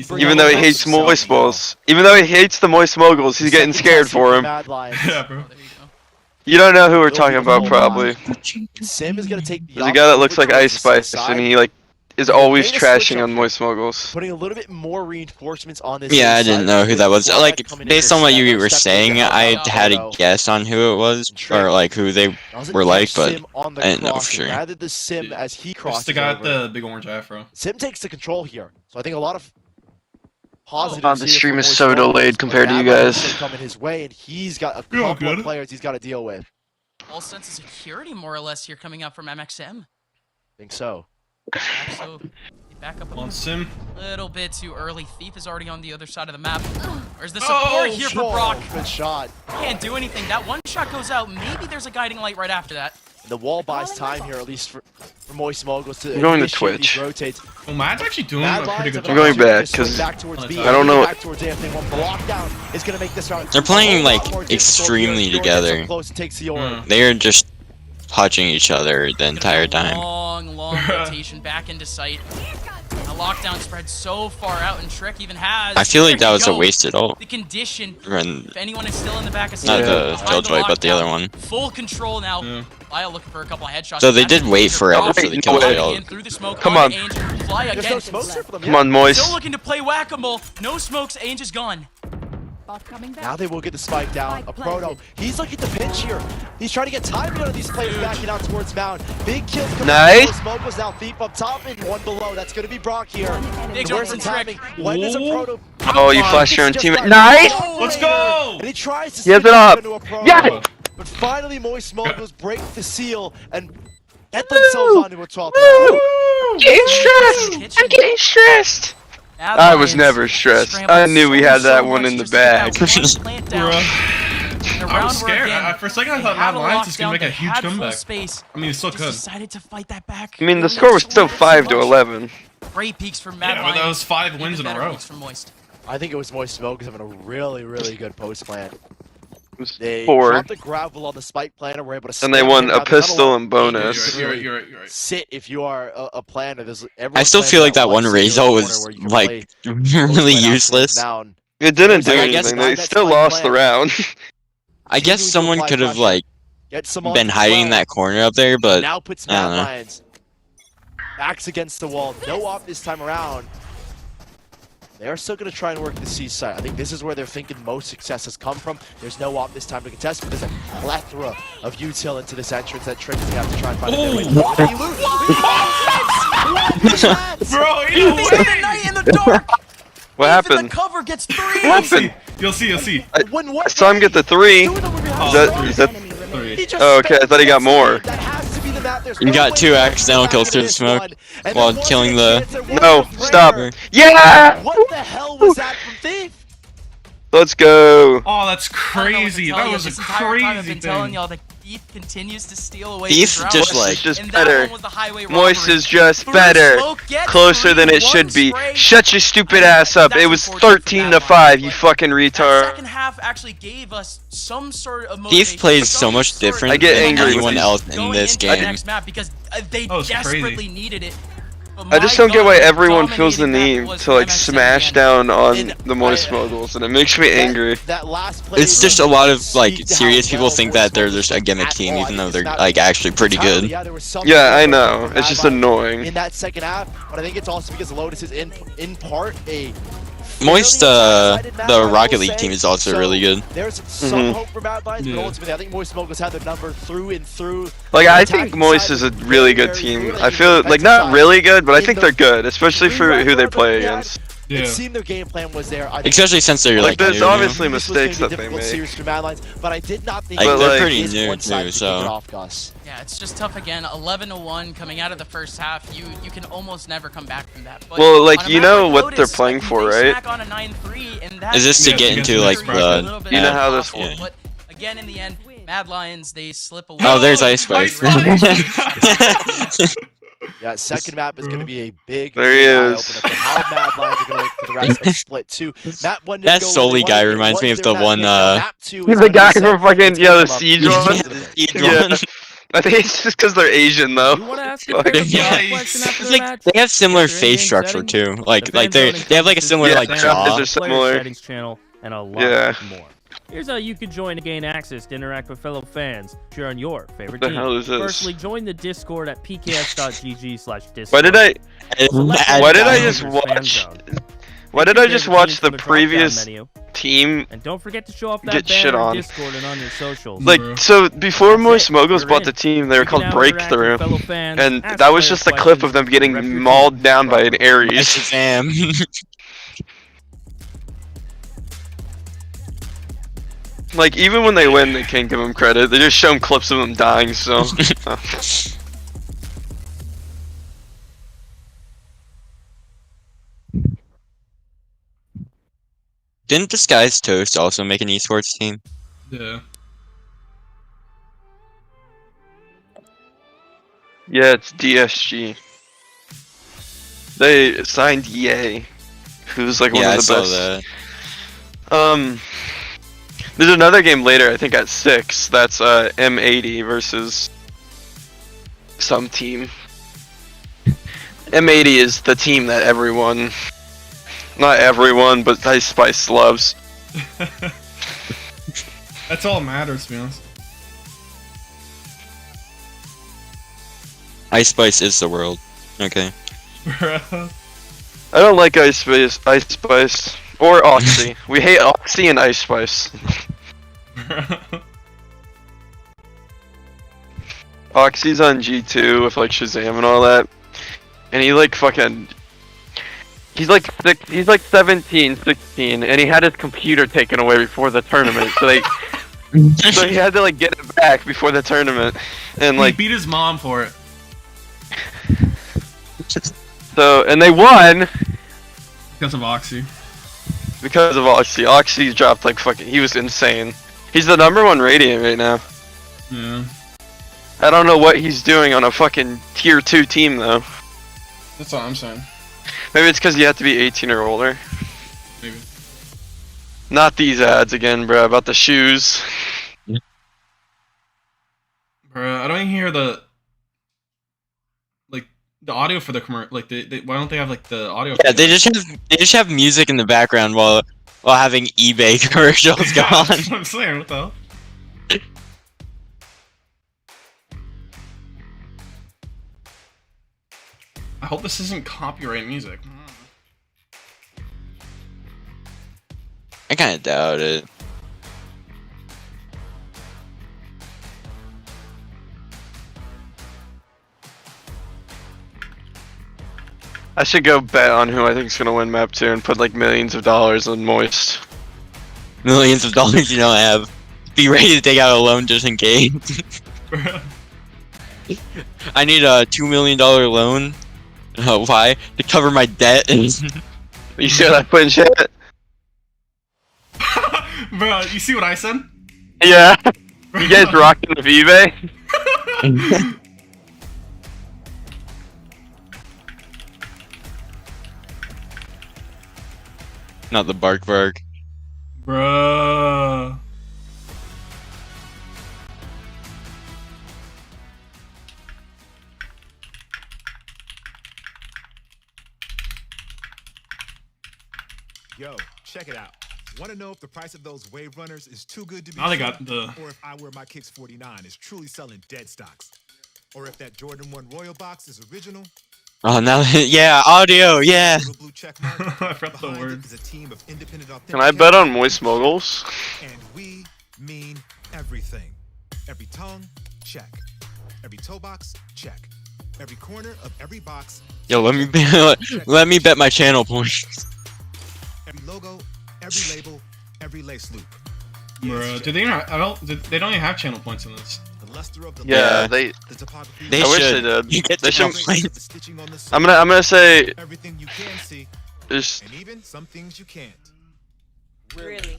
They bring Even out though he the hates Moguls Moist now. Balls. Even though he hates the Moist Moguls, he's getting Second scared chance for him. Mad Lions. Yeah, bro. Oh, there you go. You don't know who we're talking about, probably. Sim is gonna take the There's a guy that looks like Ice Spice, and he like is always Made a switch trashing up on here. Moist Moguls. putting a little bit more reinforcements on this. Yeah, I inside didn't know who that was. with Like, Flag coming in based here, on what Shadow you were stepping saying, down I now, had a Photo. guess on who it was, or like who they Doesn't were catch like, but Sim on the I didn't know for crossing. sure. Rather the Sim as he It's crosses the guy with over. the big orange afro. Sim takes the control here, so I think a lot of positives. Oh, the here stream for is Moist so Moguls, delayed but compared to you Mad Lions guys. still coming his way, and he's got a You're all couple of good. players he's got to deal with. All sense of security, more or less, here coming up from MXM. I think so. So, they back up On a Sim. little bit too early. Thief is already on the other side of the map. Where's the Oh, support here for Brock? Good shot. Can't do anything. That one shot goes out. Maybe there's a guiding light right after that. The wall buys time here, at least for Moist Moguls to I'm going to initiate these Twitch. rotates. Oh, Mad's actually doing Mad a pretty Lions good have I'm job. going back, to swing 'cause back towards B, I don't know- back towards A if they want the lockdown is going to make this round. They're playing, a lot like, more difficult extremely here. Jordan gets together. up close and takes the orb. they are just touching each other the entire time. Long rotation back into sight. A lockdown spread so far out, and Trick even has. I feel like There that you was a go. wasted ult. The condition. Run- If anyone is still in the back of Not sight, the behind Killjoy, but the lockdown, other one. Full control now. Yeah. Lyle looking for a couple of headshots. So they That's did wait Angel forever Brock for the No Killjoy way. ult. in through the smoke. Come on. Angel. Fly There's again. no smokes here for them. Come on, Moist. Still looking to play whack-a-mole. No smokes. Ainge is gone. Bot coming back. Now they will get the spike down. Spike A proto. planted. He's looking to pinch here. He's trying to get timing out of these players backing out towards Mound. Big kills coming Nice. out. Smoke was now Thief up top and one below. That's going to be Brock here. Big Where's jump the from timing? Trick. When does a Ooh. proto? Oh, you Come on, flashed your own it's just teammate. a- Nice! Let's go! And he tries to He has switch it up. into a proto. Yes! But finally, Moist Moguls break the seal and get themselves onto a 12th round. Getting stressed! I'm getting stressed! I was never stressed. I knew we had that one in the bag. I was scared. For a second, I thought Mad Lions was gonna make a huge comeback. I mean, it still could. Decided to fight that back. I mean, the score was still 5-11. Great peaks from Mad Yeah, Lions. but that was 5 wins in a row. From Moist. I think it was Moist Moguls having a really, really good post plan. It was They 4. dropped the gravel on the spike plan and were able to. And they won a pistol and bonus. You're right. Sit if you are a planner. I still feel like that one Razor was like really useless. It didn't do Like, I guess- anything. They still lost the round. I guess someone could have like been hiding in that corner up there, but now puts I don't Mad know. Lions backs against the wall. No off this time around. They are still going to try and work the C side. I think this is where they're thinking most success has come from. There's no op this time to contest, but there's a plethora of util into this entrance that Trick's going to have to try and find a way. Bro, They spend the night in the dark. What Even happened? the cover gets 3. What happened? You'll see. I saw him get the 3. Is that? Oh, okay. I thought he got more. You got 2 accidental kills through the smoke while killing the. No, stop. Yeah! What the hell was that from Thief? Let's go. Oh, that's crazy. That was a crazy I've been telling thing. y'all that Thief continues to steal away. Thief these rounds. just like- It's just And that better. one was the highway Moist robbery. is just Through better. smoke, get Closer 3, than it one should be. spray. Shut your stupid ass up. It was 13 to 5, you fucking That retard. second half actually gave us some sort of motivation. Thief plays so some much sort different I get than angry with anyone these. else in going this into the game. next map because they That was desperately crazy. needed it. But I just my don't get God, why everyone feels the dominating need that was to like MXN smash again. down on And the Moist Moguls, and it makes me angry. That last play It's just a lot of like speak to serious how people well think Moist that they're Moguls just a gimmick at team, all. even I though think they're it's not like actually pretty good. Yeah, there was some Yeah, I effort know. from It's just Mad Lions annoying. in that second half, but I think it's also because Lotus is in part a Moist, fairly one-sided Mad the Lions, I Rocket will League say. team is also So really good. There's some hope for Mad Lions, but ultimately I think Moist Moguls had their number through and through. Like, The I attacking think Moist side is a was really very, good very team. good. I think feel the like defensive not side, really good, but I in think the they're good, especially for three-round who they run play that they had, against. It Yeah. seemed their game plan was there. I think Especially since they're Like, like there's new, you know? obviously this was gonna mistakes be a that they difficult make. series for Mad Lions, but I did not think Like, it they're was pretty this new, one-sided too, to kick it so- off, Gus. Yeah, it's just tough again. 11-1 coming out of the first half. You can almost never come back from that. But Well, like, on a you map know like what Lotus, they're playing like, for, they right? smack on a 9-3, and that Is this to Yeah, get against into the like next a bracket. little bit You know how this impossible, works. But again, in the end, Mad Lions, they slip away. Oh, there's Ice Spice. Yeah, second map is going to be a big, There he eye is. opener for how Mad Lions are going to look for the rest of split 2. Map 1 didn't That go where Sully they guy wanted. It reminds me was of their the map one, pick. Now map 2 is He's the gonna be guy set. from fucking, It's yeah, gonna the come up Siege just one. a little bit. Yeah. I think it's just because they're Asian, though. You want to ask a Like, favorite yeah. question after It's the like match? they have similar If you're in face game structure settings, too. the Like fan they zone have like a similar Yeah, like their jaw. eyes are similar. settings channel, and a lot Yeah. more. Here's how you can join to gain access to interact with fellow fans, cheer on your favorite What the team. hell is this? Firstly, join the Discord at pks.gg/discord. Why did I? Select Why did I Fan just Zone. watch? Why did I just watch the previous team? And don't forget to show off that Get shit banner on. in Discord and on your socials. Like, Bro. so before That's Moist it. Moguls You're bought in. the team, they were You called can now interact with Breakthrough, fellow fans, and ask that was player just a clip of them questions, rep getting your mauled team down by an properly. Ares. Shazam. Like, even when they win, they can't give them credit. They just show them clips of them dying, so. Didn't Disguise Toast also make an esports team? Yeah. Yeah, it's DSG. They signed EA, who's like one Yeah, I of the saw best. that. There's another game later, I think at 6. That's M80 versus some team. M80 is the team that everyone, not everyone, but Ice Spice loves. That's all that matters, to be honest. Ice Spice is the world. Okay. I don't like Ice Spice, or Oxy. We hate Oxy and Ice Spice. Oxy's on G2 with like Shazam and all that, and he like fucking. He's like 17, 16, and he had his computer taken away before the tournament. So So he had to like get it back before the tournament, and He like beat his mom for it. so, and they won Because of Oxy. because of Oxy. Oxy dropped like fucking. He was insane. He's the #1 Radiant right now. Yeah. I don't know what he's doing on a fucking tier 2 team though. That's all I'm saying. Maybe it's because you have to be 18 or older. Maybe. Not these ads again, bro. About the shoes. Bruh, I don't even hear the audio for the commercial. Like, why don't they have like the audio? Yeah, they just have music in the background while having eBay commercials go Yeah, on. that's what I'm saying. What the hell? I hope this isn't copyright music. I kind of doubt it. I should go bet on who I think is gonna win map 2 and put like millions of dollars on Moist. Millions of dollars you don't have. Be ready to take out a loan just in case. I need a $2 million loan. Why? To cover my debt. You see what I put in chat? Bro, you see what I said? Yeah. You guys rocking the Vive? Not the bark. Bruh. Yo, check it out. Want to know if the price of those wave runners is too good to be Now they true? got the. Or if I Wear My Kicks 49 is truly selling dead stocks? Or if that Jordan 1 Royal box is original? Oh, now, yeah, audio, yeah. Little blue check mark. I forgot the Behind it word. is a team of independent Can I bet on Moist authentication Moguls? And we mean everything. Every tongue, check. Every toe box, check. Every corner of every box. Yo, let me bet my channel points. Every logo, every label, every lace loop. Bruh, do they not? They don't even have channel points in this. The luster of the Yeah, the they topography. I wish should. they did. You get They channel should- points. The stitching on the I'm gonna say everything you can see, there's and even some things you can't. Really?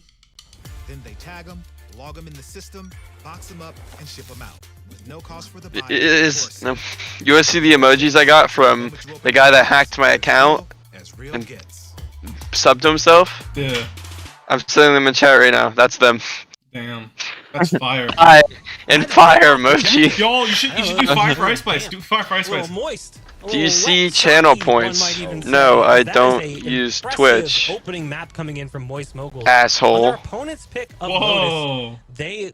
Then they tag them, log them in the system, box them up, and ship them out with no cost for the it buyer. is no. You wanna see the emojis I got from the guy that hacked my account, As real and- gets. subbed to himself? Yeah. I'm sending them in chat right now. That's them. Damn. That's fire. And fire emoji. Yo, you should do fire for Ice Spice. Do fire for Ice A little Spice. moist. A Do you little see wet, channel soggy, one points? might even say. No, I That is don't a use impressive Twitch. Opening map coming in from Moist Moguls. On Asshole. their opponent's pick of Lotus, Whoa. they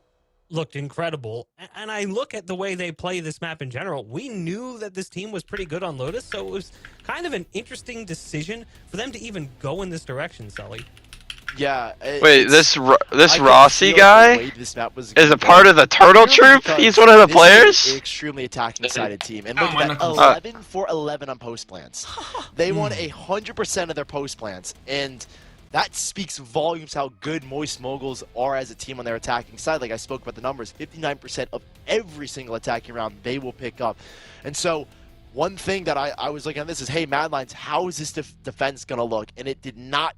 looked incredible. And I look at the way they play this map in general. We knew that this team was pretty good on Lotus, so it was kind of an interesting decision for them to even go in this direction, Sully. Yeah. Wait, it's- this I could Rossi feel the guy way this map was is gonna a go. part of the Turtle Purely Troop? because He's one of the this is players? an extremely attacking-sided team. And Oh, look my at that, knuckles. 11 for 11 on post plants. They won 100% of their post plants, and that speaks volumes how good Moist Moguls are as a team on their attacking side. Like I spoke about the numbers, 59% of every single attacking round they will pick up. And so one thing that I was looking at this is, hey, Madlines, how is this defense going to look? And it did not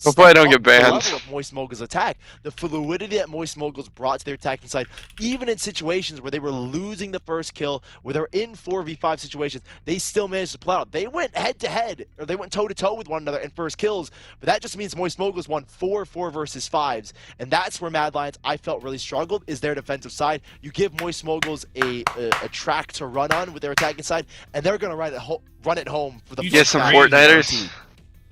Hopefully I don't step get up the banned. level of Moist Moguls' attack. The fluidity that Moist Moguls brought to their attacking side, even in situations where they were losing the first kill, where they're in 4v5 situations, they still managed to pull out. They went head-to-head, or they went toe-to-toe with one another in first kills, but that just means Moist Moguls won 4 versus 5s, and that's where Mad Lions, I felt, really struggled, is their defensive side. You give Moist Moguls a track to run on with their attacking side, and they're going to run it home for the You Get first some half, Fortniters. guaranteed.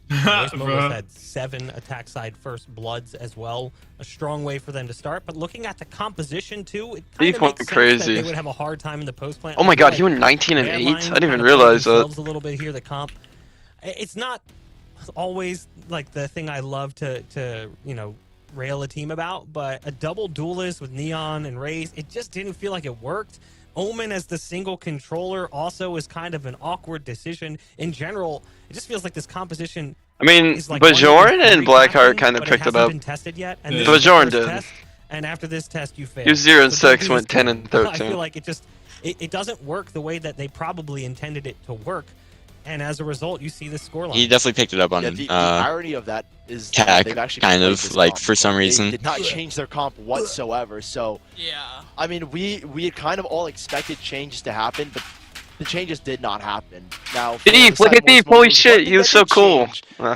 Moist Moguls Bruh. had 7 attack side first bloods as well. A strong way for them to start. But looking at the composition too, it kind Beef of went makes sense crazy. that they would have a hard time in the post plant. Oh my I feel god, he like went 19 and their 8? line I didn't kinda even played realize that. themselves a little bit here. The comp, it's not always like the thing I love to rail a team about, but a double duelist with Neon and Raze, it just didn't feel like it worked. Omen as the single controller also is kind of an awkward decision. In general, it just feels like this composition I mean, is like Bajoran and very Blackheart crafting, kind of but picked it hasn't up. been tested yet. And Yeah. this is the Bajoran first did. test. and after this test you failed. He was 0 and So don't 6, do went this 10 again. and 13. I feel like it doesn't work the way that they probably intended it to work, and as a result, you see this scoreline. He definitely picked it up on the irony of that is that Tech, they've actually kind played of, this like, comp. for some reason. They did not change their comp whatsoever. So Yeah. I mean, we had kind of all expected changes to happen, but the changes did not happen. Now, Thief, look at Thief, holy shit, he was so cool.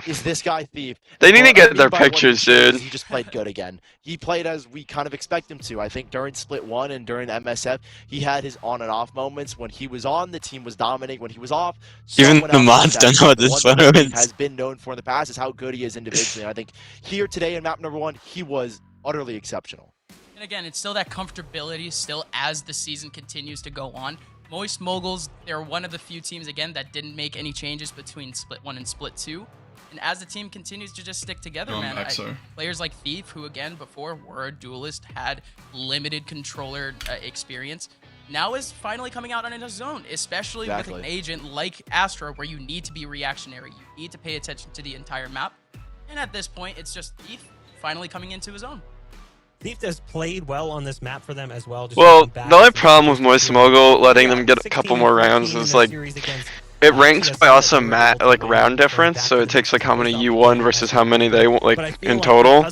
Is this guy Thief? They need to What I get mean their by what he pictures, showed is dude. He just played good again. He played as we kind of expect him to. I think during Split 1 and during MSF, he had his on and off moments. When he was on, the team was dominating. When he was off, Even someone the else mods was don't know what dominating. this One photo thing Thief is. has been known for in the past is how good he is individually. And I think here today in map number 1, he was utterly exceptional. And again, it's still that comfortability still as the season continues to go on. Moist Moguls, they're one of the few teams, again, that didn't make any changes between Split 1 and Split 2. And as the team continues to just stick together, man, players like Thief, who, again, before were a duelist, had limited controller experience, now is finally coming out on his own, especially with an agent like Astra, where you need to be reactionary. You need to pay attention to the entire map. And at this point, it's just Thief finally coming into his own. Thief has played well on this map for them as well. Well, the only problem with Moist Mogul letting them get a couple more rounds is like it ranks by also like round difference, so it takes like how many you won versus how many they like in total.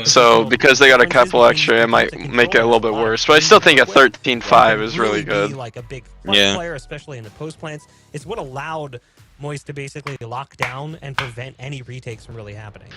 So because they got a couple extra, it might make it a little bit worse. But I still think a 13-5 is really good. Like a big player, especially in the post plants. It's what allowed Moist to basically lock down and prevent any retakes from really happening.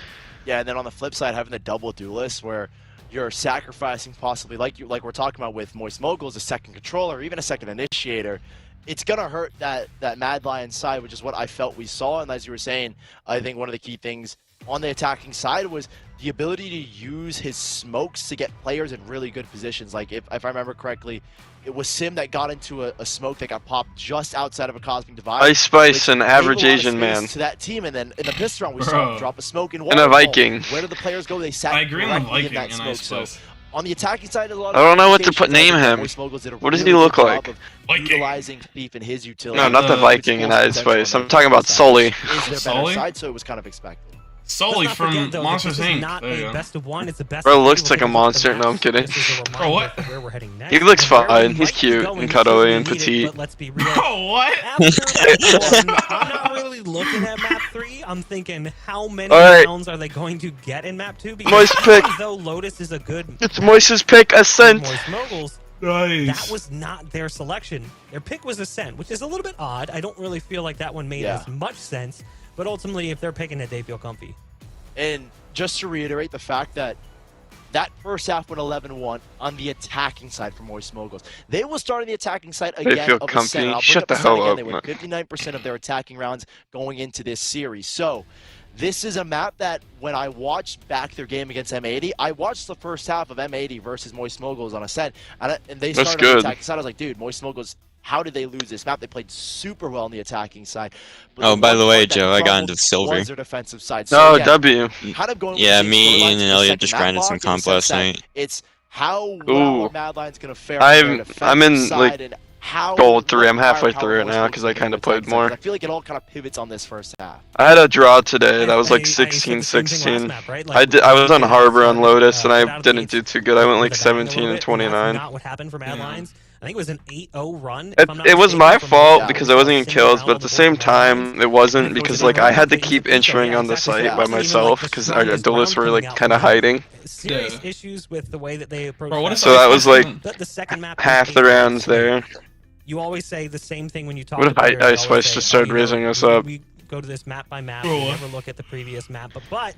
Yeah, and then on the flip side, having the double duelist where you're sacrificing possibly, like we're talking about with Moist Moguls, a second controller, or even a second initiator, it's gonna hurt that Mad Lion side, which is what I felt we saw. And as you were saying, I think one of the key things on the attacking side was the ability to use his smokes to get players in really good positions. Like if I remember correctly, it was Sim that got into a smoke that got popped just outside of a Cosmic Divide. Ice Spice, an average Asian man. To that team, and then in the pistol round we saw him drop a smoke in and a Viking. Where do the players go? They sat I agree on the directly in Viking that and smoke. Ice Spice. So on the attacking side, there's a lot I of don't know what to communication. name him. Moist Moguls did a What does he really look good like? job of utilizing Thief and his utility. No, not the Viking and Ice Spice. I'm talking about Sully. Is their better side, so it was kind of expected. Sully from Monsters Inc. Not a best of one. It's the best. Bro looks like a monster. No, I'm kidding. Bro, what? Where we're heading next. He looks And where we fine. He's might be cute going, and he cuddly certainly and need it, petite. But let's be real. Bro, what? After map 1, I'm not really looking at map 3. I'm thinking, how many Alright. rounds are they going to get in map 2? Moist pick. Even though Lotus is a good It's Moist's pick, Ascent. Moist Moguls, that was not their selection. Their pick was Ascent, which is a little bit odd. I don't really feel like that one made as much sense. But ultimately, if they're picking it, they feel comfy. And just to reiterate the fact that that first half went 11-1 on the attacking side for Moist Moguls. They will start on the attacking side again. feel of comfy. Ascent. I'll bring Shut up the Ascent hell again. up, They were man. 59% of their attacking rounds going into this series. So this is a map that when I watched back their game against M80, I watched the first half of M80 versus Moist Moguls on Ascent, and they started on the attacking side. I was like, dude, Moist Moguls, how did they lose this map? They played super well on the attacking side. But Oh, by the way, Joe, I got into silver. was their defensive side. No, So again, W. kind of going Yeah, with the me, storylines Ian, for and the Elliot second just map grinded block some in the comp sense last that night. It's how well Ooh. are Mad Lions going to fare on their defensive I'm in, side like, and how gold 3. I'm much halfway firepower through it Moist now Moguls because I can kind do of with played attacking more. side. I feel like it all kind of pivots on this first half. I had a draw today. That was like I said the same 16, thing last 16. map, right? I was on Harbor on Lotus and Out I of the didn't do gates, too good. I went over like the batting a 17 little and bit, and that's 29. not what happened for Mad Lions. I think it was an 8-0 run. It was my fault because I wasn't getting kills, but at the same time, it wasn't because like I had to keep entering on the site by myself because our duelists were like kind of hiding. Serious issues with the way that they approach. Bro, what is So that was like the second map. half the rounds there. You always say the same thing when you talk. What if to players. Ice You always Spice say, just started you know, raising us up? We go to this map by map. Bro, We what? never look at the previous map, but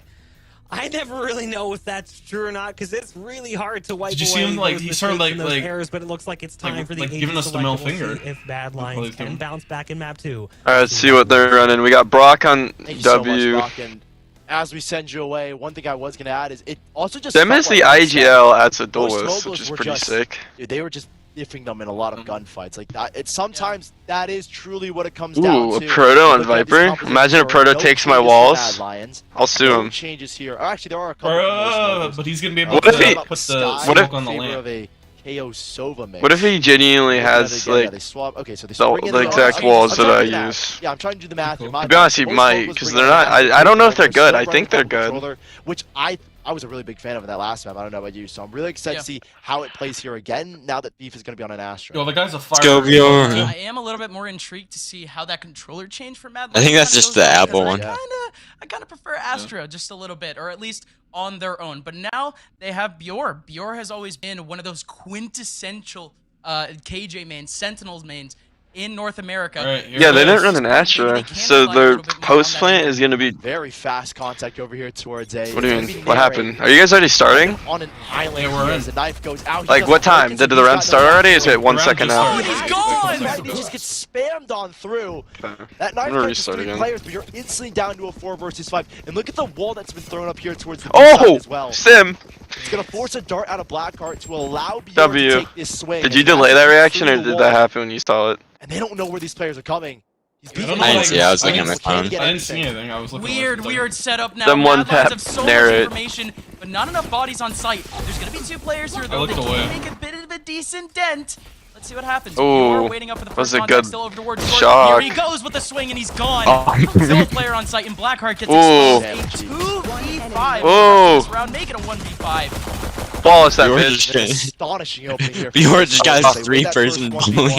I never really know if that's true or not because it's really hard to wipe Did you away see him, like, those he started, mistakes and those like- errors. But it looks like it's time for the like AD giving us the middle select. We'll see finger. if Bad Like, Lions he's can doing. bounce back in map 2. Alright, let's see what they're running. We got Brock on Thank you so much, W. Brock, and as we send you away, one thing I was going to add is it also just Them felt is the like IGL as a Moist duelist, Moguls which is were pretty just- sick. Dude, they were just diffing them in a lot of gunfights like that. It's sometimes that is truly what it comes down Ooh, to. a Proto on Look at these Viper? compositions Imagine a for Proto no takes my changes for walls. Mad Lions. I'll sue No him. changes here. Or actually, there are a couple. for Moist Moguls. But he's gonna be able What to if he- put the Sky smoke on in the favor lamp. of a KO Sova mix. What if he genuinely Yeah, has they like they swap. Okay, so they the bring in exact okay, walls I'm that trying I to do the math. use? Yeah, I'm trying to do the math. Cool. In my To be honest, he Moist might, Moguls because bring they're in not. a I don't know if they're still good. I running think they're double good. controller, which I I was a really big fan of that last map. I don't know about you, so I'm really excited to see how it plays here again. Now that Beef is going to be on an Astra. Yo, the guy's a fire. Let's go, Bjorn. I am a little bit more intrigued to see how that controller change for Mad. I think that's just the Apple one. I kind of prefer Astra just a little bit, or at least on their own. But now they have Bjor. Bjor has always been one of those quintessential KJ mains, Sentinels mains in North America. Right, Yeah, they didn't run an Astra, so their post plant is going to be very fast contact over here towards A. What do you mean? What happened? Are you guys already starting? On an island Yeah, we're in. as the knife goes out. Like, what time? Did the round start already? Is it 1 second Oh, out? he's gone! He just gets spammed on through. That knife catches 3 players, but you're instantly down to a 4 versus 5. And look at the wall that's been thrown up here towards the side as well. Sim! It's going to force a dart out of Blackheart to allow Bjorn W. to take this swing. Did you delay that reaction, or did that happen when you saw it? And they don't know where these players are coming. I don't know, I didn't see it, I was looking at my phone. I didn't see anything. I was looking. Weird setup now. Someone Mad Lions tap have so much narrate. information, but not enough bodies on site. There's gonna be 2 players here though. They can make a bit of a decent dent. Let's see what happens. Ooh, Bjor waiting up for the that first was a contact, good still over towards shot. Here he goes with the swing and he's gone. Oh. Still a player on site and Blackheart gets Ooh. exposed. A 2v5 Ooh. this round, make it a 1v5. Flawless that Bjorn bitch. just- Astonishing opening here. Bjorn just got Oh, his 3-person bully.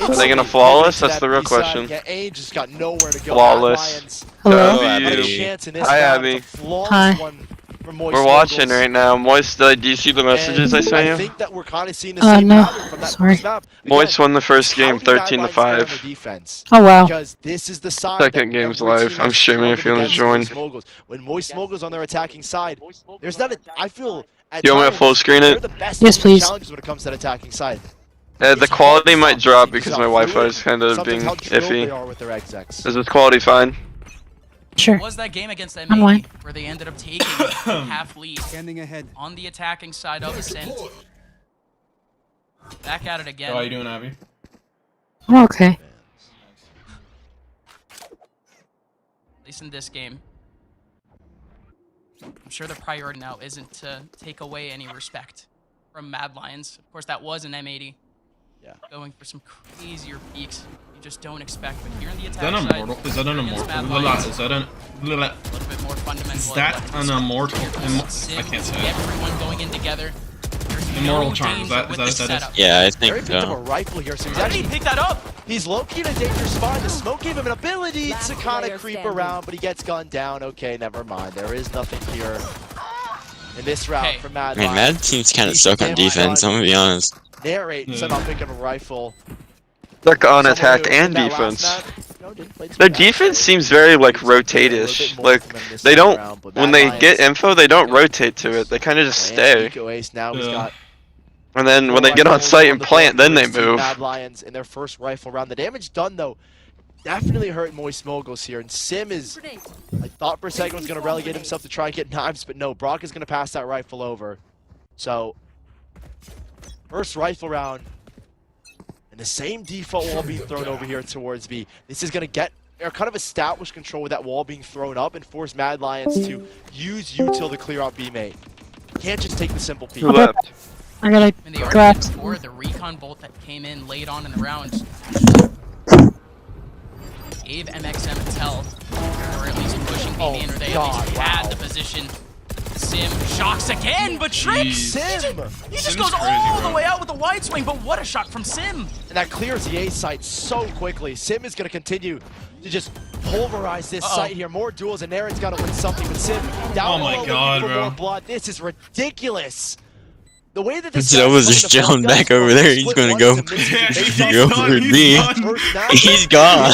Are they gonna flawless? That's the real question. Yeah, A just got nowhere to go. Flawless. Hello. W. Hi, Abby. Hi. We're watching right now. Moist, do you see the messages I sent you? I think that we're kind of seeing the same pattern from that first map. Moist won the first game, How do Mad 13-5. defense? Oh wow. Because this is the side Second that game's every live. team I'm has streaming if you want to struggled join. against Moguls. When Moist Moguls on their attacking side, there's not a. I feel. At You want me to times, full screen they're it? the best Yes, team please. challenges when it comes to that attacking side. The quality might drop because my Wi-Fi is kind of being iffy. Is this quality fine? Sure. Was that game against I'm MAE fine. where they ended up taking half lead on the attacking side of Ascent. Back at it again. How are you doing, Abby? I'm okay. At least in this game. I'm sure the priority now isn't to take away any respect from Mad Lions. Of course, that was an M80. Yeah. Going for some crazier peaks you just don't expect. But here in the Is attack that an side, immortal? Is that an against immortal? Mad Lions, Is that an? a little bit more fundamental. Is that an immortal? I can't say it. Everyone going in together. There's Immortal no charm, is danger that with what this that is? setup. Yeah, I Barry think picked up a so. rifle here, so he's How did he actually pick that up? he's low-key in a dangerous spot. The smoke gave him an ability to kind of creep around, but he gets gunned down. Okay, never mind. There is nothing here in this round for Mad Man, Lions. Mad team's kind of stuck on defense, I'm gonna be honest. Narrate instead of picking up a rifle. Stuck on Someone attack who and in that last defense. map, you know, didn't play too Their bad. defense seems very like rotate-ish. Like they don't, when they get info, they don't rotate to it. They kind of just stay. Eco Ace now he's got And then when they get on site and plant, then they move. Mad Lions in their first rifle round. The damage done though definitely hurt Moist Moguls here. And Sim is, I thought for a second was going to relegate himself to try and get knives, but no, Brock is going to pass that rifle over. So, first rifle round. And the same default wall being thrown over here towards B. This is going to get kind of establish control with that wall being thrown up and force Mad Lions to use util to clear out B mate. Can't just take the simple peek. Who left? I gotta And the grab. argument for the recon bolt that came in late on in the round gave MXM a tell, or at least pushing B main, or they at least had the position. Sim shocks again, but trips! Sim! He just goes all the way out with a wide swing, but what a shot from Sim! And that clears the A site so quickly. Sim is going to continue to just pulverize this site here. More duels, and Aaron's got to win something. But Sim down Oh my below God, looking for bro. more blood. This is ridiculous. The way that this Zo was just chilling back over there. He's gonna go. Go for me. He's gone.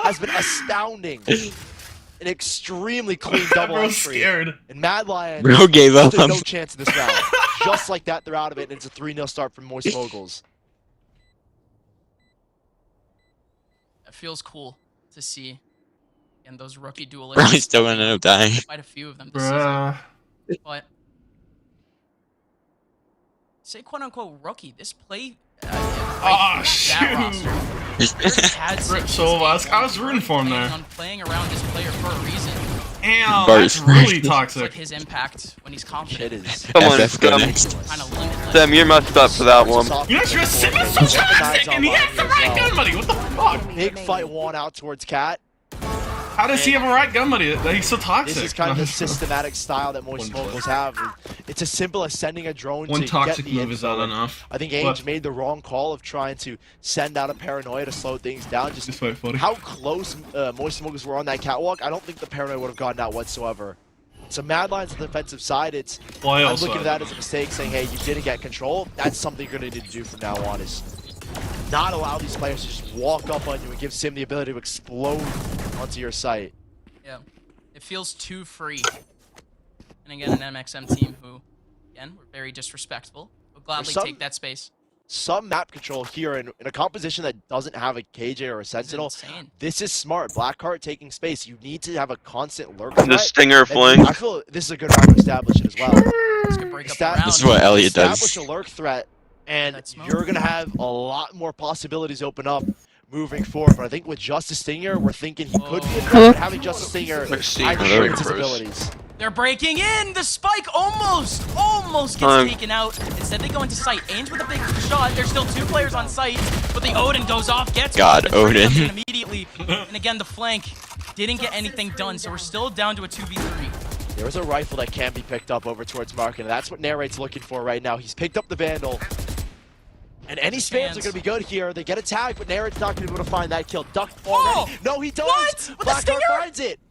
Has been astounding. An extremely clean double Bro's entry. scared. And Mad Lions Bro gave up. no chance in this round. Just like that, they're out of it, and it's a 3-0 start from Moist Moguls. It feels cool to see. And those rookie Bro, duelists, he's still gonna end up dying. quite a few of them this Bruh. season. But say quote unquote rookie, this play Ah, that shoot. roster really had some Rip Soul, I was rooting for him there. on playing around this player for a reason. Damn, Bart that's really first. But toxic. his impact when he's confident It is. Come on, FF go Sam. next. kind of limitless. Sam, you're messed up for that one. You know, Sim is so toxic, and he has the right gun, buddy. What the fuck? Big fight won out towards Cat. How does he have a right gun, buddy? He's so toxic. This is kind of the systematic style that most moguls have. It's as simple as sending a drone One to toxic get the move is not enough. I think Ainge made the wrong call of trying to send out a paranoia to slow things down. Just how close Moist Moguls were on that catwalk, I don't think the paranoia would have gotten out whatsoever. So Mad Lion's on the defensive side, I'm looking at that as a mistake, saying, hey, you didn't get control. That's something you're going to need to do from now on, is not allow these players to just walk up on you and give Sim the ability to explode onto your site. Yeah, it feels too free. And again, an MXM team who, again, were very disrespectful, will gladly take that space. Some map control here in a composition that doesn't have a KJ or a Sentinel. This is smart. Blackheart taking space. You need to have a constant lurk threat. The Stinger flank. I feel this is a good round to establish it as well. This is what Elliot does. Establish a lurk threat, and you're going to have a lot more possibilities open up moving forward. But I think with Justice Stinger, we're thinking he could be a threat, but having Justice Stinger his abilities. They're breaking in! The spike almost gets taken out. Instead, they go into sight. Ainge with a big shot. There's still 2 players on site, but the Odin goes off, gets Odin. immediately. And again, the flank didn't get anything done, so we're still down to a 2v3. There was a rifle that can be picked up over towards Mark, and that's what Narrate's looking for right now. He's picked up the Vandal. And any spams are going to be good here. They get a tag, but Narrate's not going to be able to find that kill. Duck already. No, he does! What? With Blackheart finds it!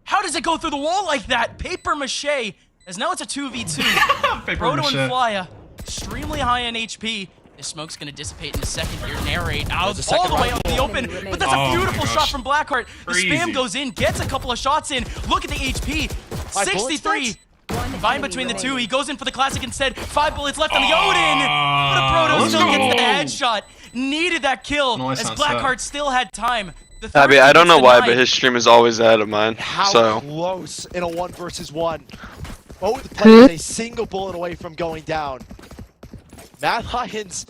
How does it go through the wall like that? Paper mache, as now it's a 2v2. Proto and Flya, extremely high in HP. This smoke's gonna dissipate in a second here. Narrate out all the way out in the open, but that's a beautiful shot from Blackheart. The spam goes in, gets a couple of shots in. Look at the HP, 63. Combined between the two, he goes in for the classic instead. 5 bullets left on the Odin, but a Proto still gets the headshot. Needed that kill, as Blackheart still had time. Abby, I don't know why, but his stream is always ahead of mine. How close in a 1 versus 1. Both players a single bullet away from going down. Mad Lions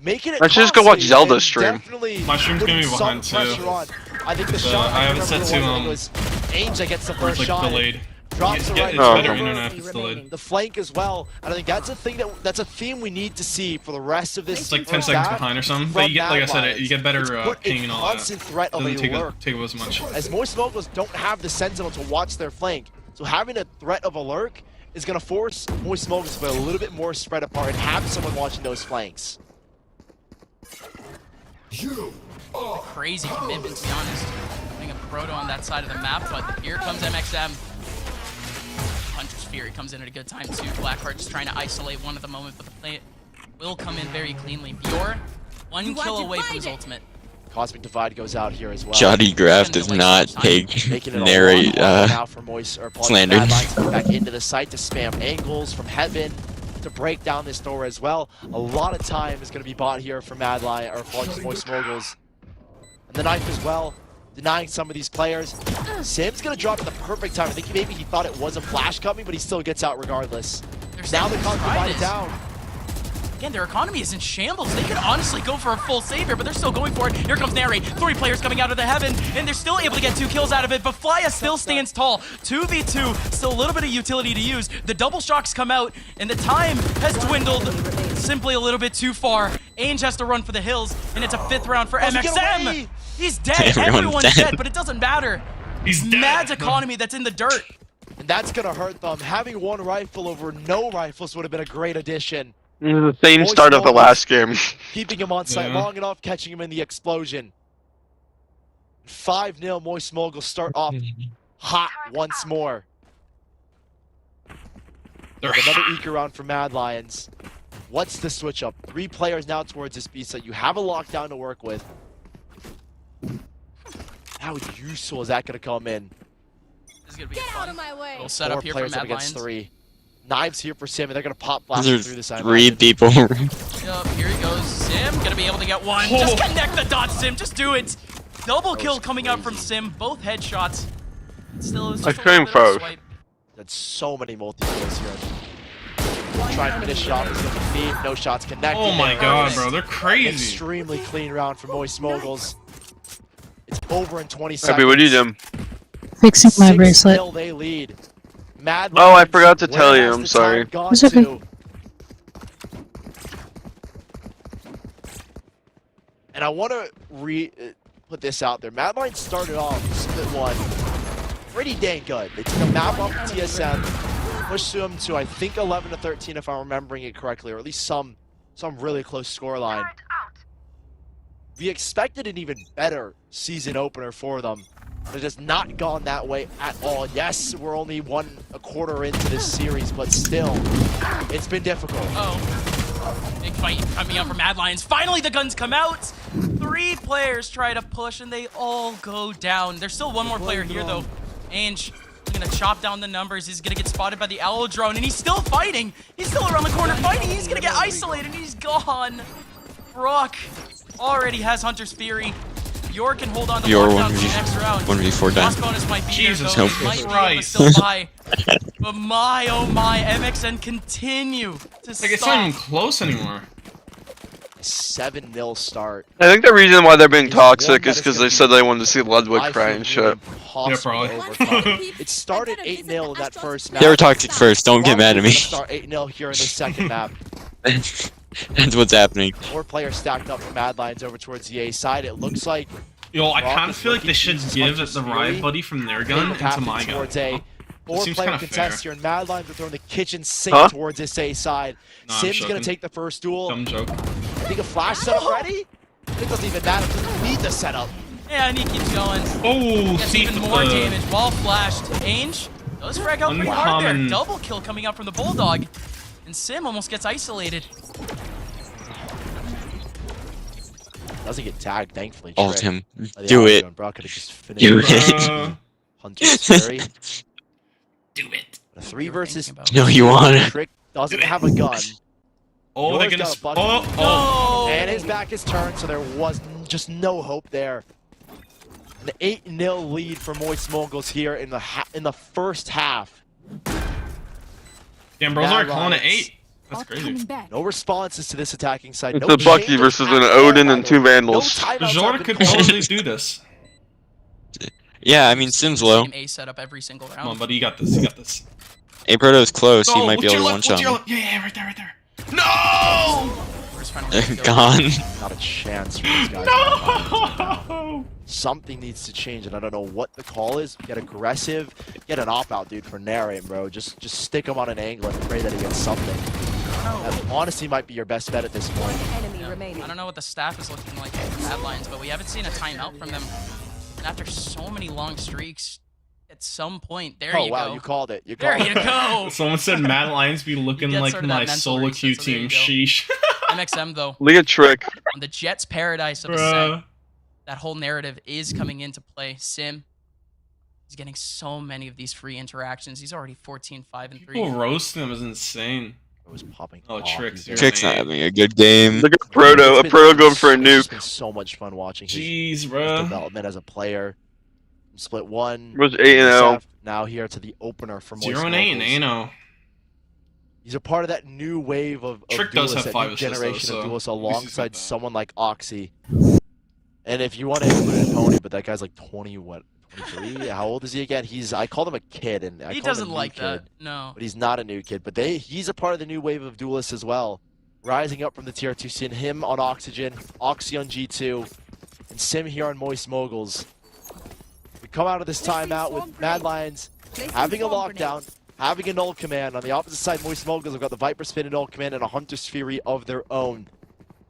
making it. I should just go watch Zelda stream. My stream's gonna be behind too. I think the shot I haven't set to was Ainge that gets the first like shot. Delayed. Drops it's right better internet if it's delayed. The flank as well, and I think that's a thing that's a theme we need to see for the rest of this. It's like 10 seconds behind or something, but you get, like I said, you get better ping and all that. Threat of Doesn't a lurk. take as much. As most moguls don't have the Sentinel to watch their flank, so having a threat of a lurk is going to force Moist Moguls to be a little bit more spread apart and have someone watching those flanks. Crazy commitment, to be honest. Having a Proto on that side of the map, but here comes MXM. Hunter's Fury comes in at a good time too. Blackheart just trying to isolate one at the moment, but the play will come in very cleanly. Bjor, 1 kill away from his ultimate. Cosmic Divide goes out here as well. Jotty Graph does not take Narrate slander. Back into the site to spam angles from heaven to break down this door as well. A lot of time is going to be bought here for Mad Lion or for Moist Moguls. And the knife as well, denying some of these players. Sim's going to drop at the perfect time. I think maybe he thought it was a flash coming, but he still gets out regardless. Now the Cosmic Divide is down. Again, their economy is in shambles. They could honestly go for a full save here, but they're still going for it. Here comes Narrate. 3 players coming out of the heaven, and they're still able to get 2 kills out of it, but Flya still stands tall. 2v2, still a little bit of utility to use. The double shocks come out, and the time has dwindled simply a little bit too far. Ainge has to run for the hills, and it's a 5th round for MXM. He's dead. Everyone's dead, but it doesn't matter. He's dead. Mad's economy that's in the dirt. And that's going to hurt them. Having 1 rifle over no rifles would have been a great addition. The same start of the last game. Keeping him on site long enough, catching him in the explosion. 5-0, Moist Moguls start off hot once more. Another eco round for Mad Lions. What's the switch up? 3 players now towards this beast that you have a lockdown to work with. How useful is that going to come in? This is going to be a fun little setup here for Mad Lions. 3. Knives here for Sim, and they're going to pop blast through the side. 3 people. Yep, here he goes. Sim, going to be able to get 1. Just connect the dots, Sim. Just do it. Double kill coming out from Sim. Both headshots. Still, it's just a little bit of a swipe. That's so many multi-kills here. Try and finish it off with the feed. No shots connected. Oh my god, bro. They're crazy. Extremely clean round for Moist Moguls. It's over in 20 seconds. Abby, what are you doing? Fixing my bracelet. 6-0 they lead. Mad oh, I forgot to tell you. I'm sorry. It's okay. And I want to put put this out there. Mad Lions started off split one pretty dang good. They took a map off of TSM, pushed them to I think 11-13 if I'm remembering it correctly, or at least some really close scoreline. We expected an even better season opener for them. It has not gone that way at all. Yes, we're only a quarter into this series, but still, it's been difficult. Big fight coming up for Mad Lions. Finally, the guns come out. 3 players try to push, and they all go down. There's still one more player here, though. Ange gonna chop down the numbers. He's gonna get spotted by the Owl drone, and he's still fighting. He's still around the corner fighting. He's gonna get isolated, and he's gone. Brock already has Hunter's Fury. Yor can hold on to lockdown for the next round. 1v4 down. Lost bonus might be Jesus there, Christ. though. He might be able to still buy. But my, oh my, MXN continue to Like, it's not even close anymore. 7-0 start. I think the reason why they're being toxic is because they said they wanted to see Ludwig cry and shit. Yeah, probably. It started 8-0 in that first map. They were toxic first, don't get mad at me. Start 8-0 here in the second map. That's what's happening. 4 players stacked up for Mad Lions over towards the A side. It looks like Yo, I kind of feel like they should give the riot buddy from their gun into my gun. towards A. 4-player contest here, and Mad Lions are throwing the kitchen sink towards this A side. Nah, Sim's gonna take the first duel. Dumb joke. I think a flash setup ready? It doesn't even matter. Doesn't need the setup. Yeah, and he keeps going. Oh, Gets see even more damage while flashed. Ange does frag out pretty hard there. Double kill coming out from the Bulldog. And Sim almost gets isolated. Doesn't get tagged, thankfully. Ult him. Do it. Do it. Hunter's Fury. Do it. A 3 versus. No, you want it. Trick doesn't have a gun. Oh, they're Yor's gonna. got a bucket. Oh. And his back is turned, so there was just no hope there. An 8-0 lead for Moist Moguls here in the first half. Damn, bros are calling it 8. That's crazy. No responses to this attacking side. It's No a Bucky changes versus at an all, Odin and either. 2 Vandals. No timeouts Jor have could been called. totally do this. Yeah, I mean, Sim's low. Same A setup every single round. Come on, buddy, you got this. You got this. A Proto's close. He No, might be what's able your to left? one-shot What's me. your Yeah, right there, right there. No! Where's finally They're gone. Not a chance for these guys. No! Something needs to change, and I don't know what the call is. Get aggressive. Get an op-out, dude, for narrate, bro. Just stick him on an angle and pray that he gets something. That honestly might be your best bet at this point. I don't know what the staff is looking like at Mad Lions, but we haven't seen a timeout from them. And after so many long streaks, at some point, there you wow, go. you called it. You There called you go. Someone said Mad Lions be looking Get like sort of my that mental solo reset, queue so there team. you go. Sheesh. MXM, though, League of Trick. on the Jets' paradise of the set, that whole narrative is coming into play. Sim, he's getting so many of these free interactions. He's already 14-5 and 3. People roasting him is insane. It was popping. Oh, Tricks. You're Trick's not an having a good game. Look at Proto. A Proto going for a It's nuke. been so much fun watching Jeez, his bro. development as a player. Split 1. Was 8-0. Now here to the opener for Moist 0-8 and Moguls. 8-0. He's a part of that new wave of Trick does duelists, have that 5 new assists, generation though, of so duelists at least he's alongside not bad. someone like Oxy. And if you want to include Pony, but that guy's like 23? How old is he again? I called him a kid, and I He call him doesn't a new like kid, that. No. but he's not a new kid. But he's a part of the new wave of duelists as well, rising up from the tier 2 scene. Him on Oxygen, Oxy on G2, and Sim here on Moist Moguls. We come out of this timeout with Mad Lions having a lockdown, having a null command. On the opposite side, Moist Moguls have got the Viper Spin and null command and a Hunter's Fury of their own.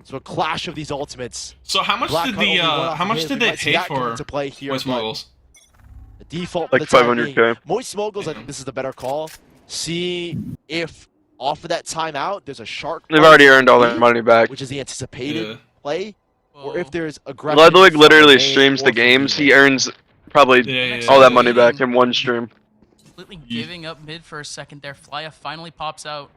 So a clash of these ultimates. So how much Black did Hunt only one the off how of much his. did We they might see pay that come for into play here, Moist but Moguls? the default Like for the time 500K. being, Moist Moguls, I think this is the better call. See if off of that timeout, there's a shark. They've play, already earned all their money back. which is the anticipated Yeah. play, or Whoa. if there's aggression. Ludwig from literally A streams or the from games. B. He earns probably Yeah. all that money back in one stream. Completely giving up mid for a second there. Flya finally pops out.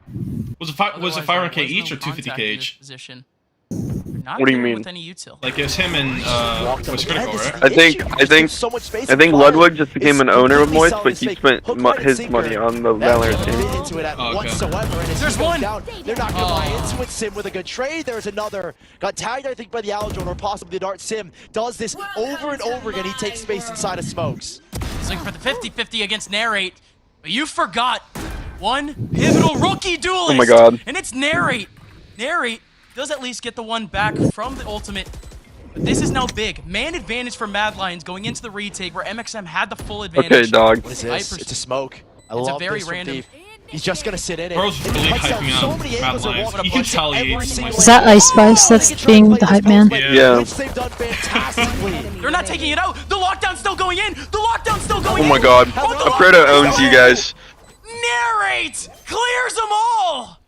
Was it Otherwise, 500K there was each no or 250K contact in this each? position. They're not What do you dealing mean? with any util. Like it was him and Walked up was again. critical, This is right? the I think- issue. I think- There's so much space I think for fire. Ludwig just became an It's owner of completely Moist, selling but his he fake spent hook, line, and his sinker. money on the That Valorant can't team. fit into it at Oh, okay. whatsoever, and as There's he goes one. down, they're not going to buy Oh. into it. Sim with a good trade. There's another. Got tagged, I think, by the Owl drone or possibly the Dart. Sim does this over and over again. He takes space inside of smokes. He's looking for the 50-50 against Narrate. But you forgot one pivotal rookie duelist. Oh my god. And it's Narrate. Narrate does at least get the one back from the ultimate. But this is now big. Man advantage for Mad Lions going into the retake where MXM had the full advantage. Okay, dog. What is this? It's a smoke. I love very this from random. Thief. He's just gonna sit in it. Bro's really hyping so up many Mad angles are Lions. walking You up can onto tell he every hates single him. Is that Ice Spice that's being the hype man? Yeah. Which they've done fantastically. They're not taking it out. The lockdown's still going in. The lockdown's still going in. Oh my god. Alfredo owns you guys. Narrate clears them all.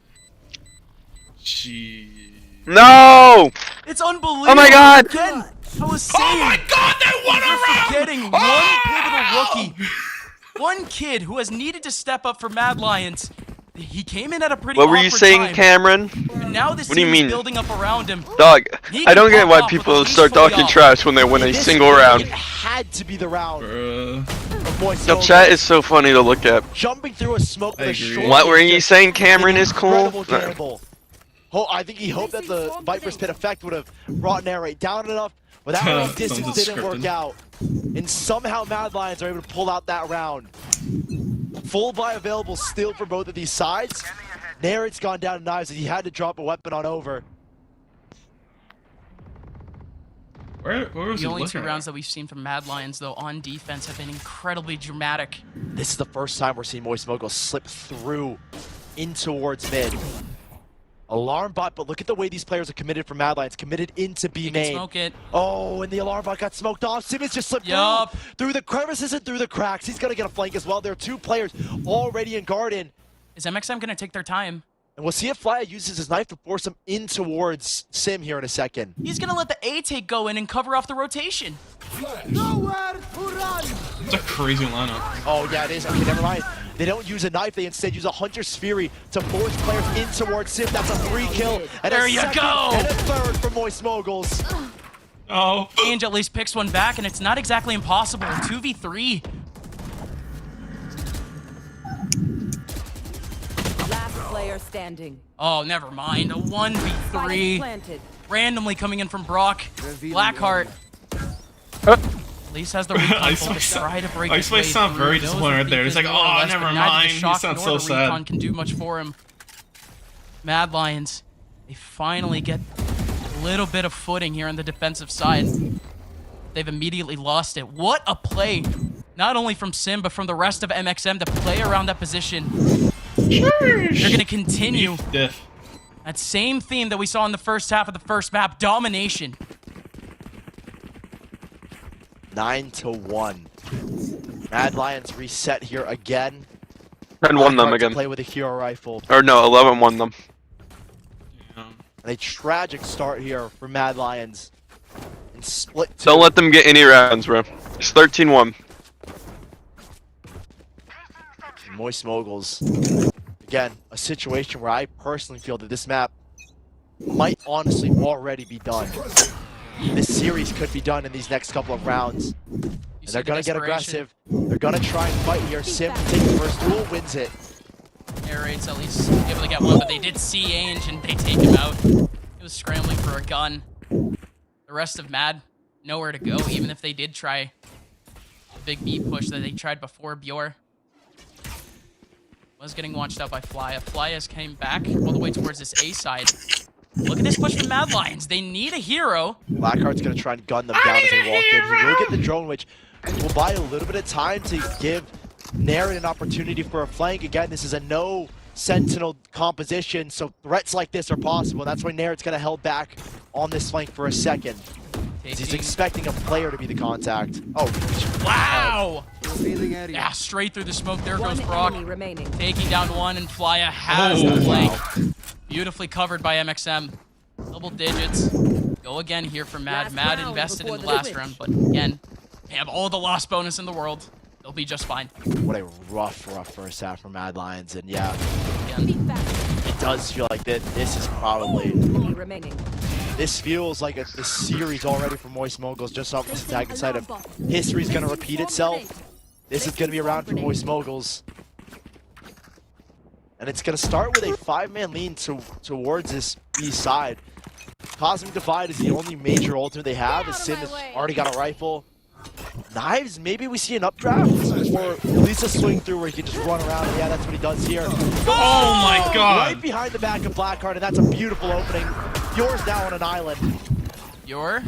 Jeez. No! It's unbelievable. Oh my god! Again, I was saying. Oh my god, they won a You're round! forgetting one pivotal rookie. One kid who has needed to step up for Mad Lions. He came in at a pretty What were you awkward saying, time. Cameron? And now this What do you team's mean? building up around him. Dog, He I don't can get pop why off people with a start fully talking off. trash when they win a This single It round. had to be the round. Bruh. The chat is so funny to look at. Jumping through a smoke with a agree. short. What were is you just saying, Cameron an is cool? incredible gamble. I think he hoped that the Viper's Pit effect would have brought Narrate down enough, but that long distance Sounds didn't work scripted. out. And somehow Mad Lions are able to pull out that round. Full buy available still for both of these sides. Narrate's gone down to knives and he had to drop a weapon on over. Where was The he only two looking rounds at? that we've seen from Mad Lions, though, on defense have been incredibly dramatic. This is the first time we're seeing Moist Mogul slip through in towards mid. Alarm bot, but look at the way these players are committed for Mad Lions, committed into B You can main. smoke it. Oh, and the alarm bot got smoked off. Simmons just slipped Yup. through the crevices and through the cracks. He's gonna get a flank as well. There are two players already in garden. Is MXM going to take their time? And we'll see if Flya uses his knife to force him in towards Sim here in a second. He's going to let the A take go in and cover off the rotation. It's a crazy lineup. Oh, yeah, it is. Okay, never mind. They don't use a knife. They instead use a Hunter's Fury to force players in towards Sim. That's a 3 kill. And There a you second go. And a third for Moist Moguls. Oh. Ange at least picks one back, and it's not exactly impossible. 2v3. Last player standing. Oh, never mind. A 1v3. Planted. Randomly coming in from Brock. Blackheart. At least has the recon Ice full to Spice- try to break Ice his Spice way sound through. very Knows disappointed the right there. peak He's is like, more or "Oh, less, never but neither the mind." He shock sounds nor so the sad. recon can do much for him. Mad Lions, they finally get a little bit of footing here on the defensive side. They've immediately lost it. What a play! Not only from Sim, but from the rest of MXM to play around that position. They're gonna continue Diff. that same theme that we saw in the first half of the first map, domination. 9-1. Mad Lions reset here again. And won them Blackheart to again. play with a hero rifle. Or no, 11 won them. And a tragic start here for Mad Lions. And split 2. Don't let them get any rounds, bro. It's 13-1. Moist Moguls. Again, a situation where I personally feel that this map might honestly already be done. This series could be done in these next couple of rounds. And they're gonna get aggressive. They're gonna try and fight here. Sim takes the first duel, wins it. Narrate's at least able to get one, but they did see Ange and they take him out. He was scrambling for a gun. The rest of Mad, nowhere to go, even if they did try the big B push that they tried before Bjor. Was getting launched out by Flya. Flya's came back all the way towards this A side. Look at this push from Mad Lions. They need a hero. Blackheart's gonna try and gun them down as they walk in. He will get the drone, which will buy a little bit of time to give Narrate an opportunity for a flank. Again, this is a no Sentinel composition, so threats like this are possible. That's why Narrate's gonna held back on this flank for a second. He's expecting a player to be the contact. Oh, wow! Yeah, straight through the smoke. There goes Brock. Taking down one, and Flya has the flank. Beautifully covered by MXM. Double digits. Go again here for Mad. Mad invested in the last round, but again, they have all the loss bonus in the world. They'll be just fine. What a rough first half for Mad Lions, and yeah, it does feel like that. This is probably. This feels like a series already for Moist Moguls, just off the tag side of history's gonna repeat itself. This is gonna be around for Moist Moguls. And it's gonna start with a 5-man lean towards this B side. Cosmic Divide is the only major ultimate they have, as Sim has already got a rifle. Knives, maybe we see an updraft, or at least a swing through where he can just run around. And yeah, that's what he does here. Oh my god! Right behind the back of Blackheart, and that's a beautiful opening. Yours now on an island. You're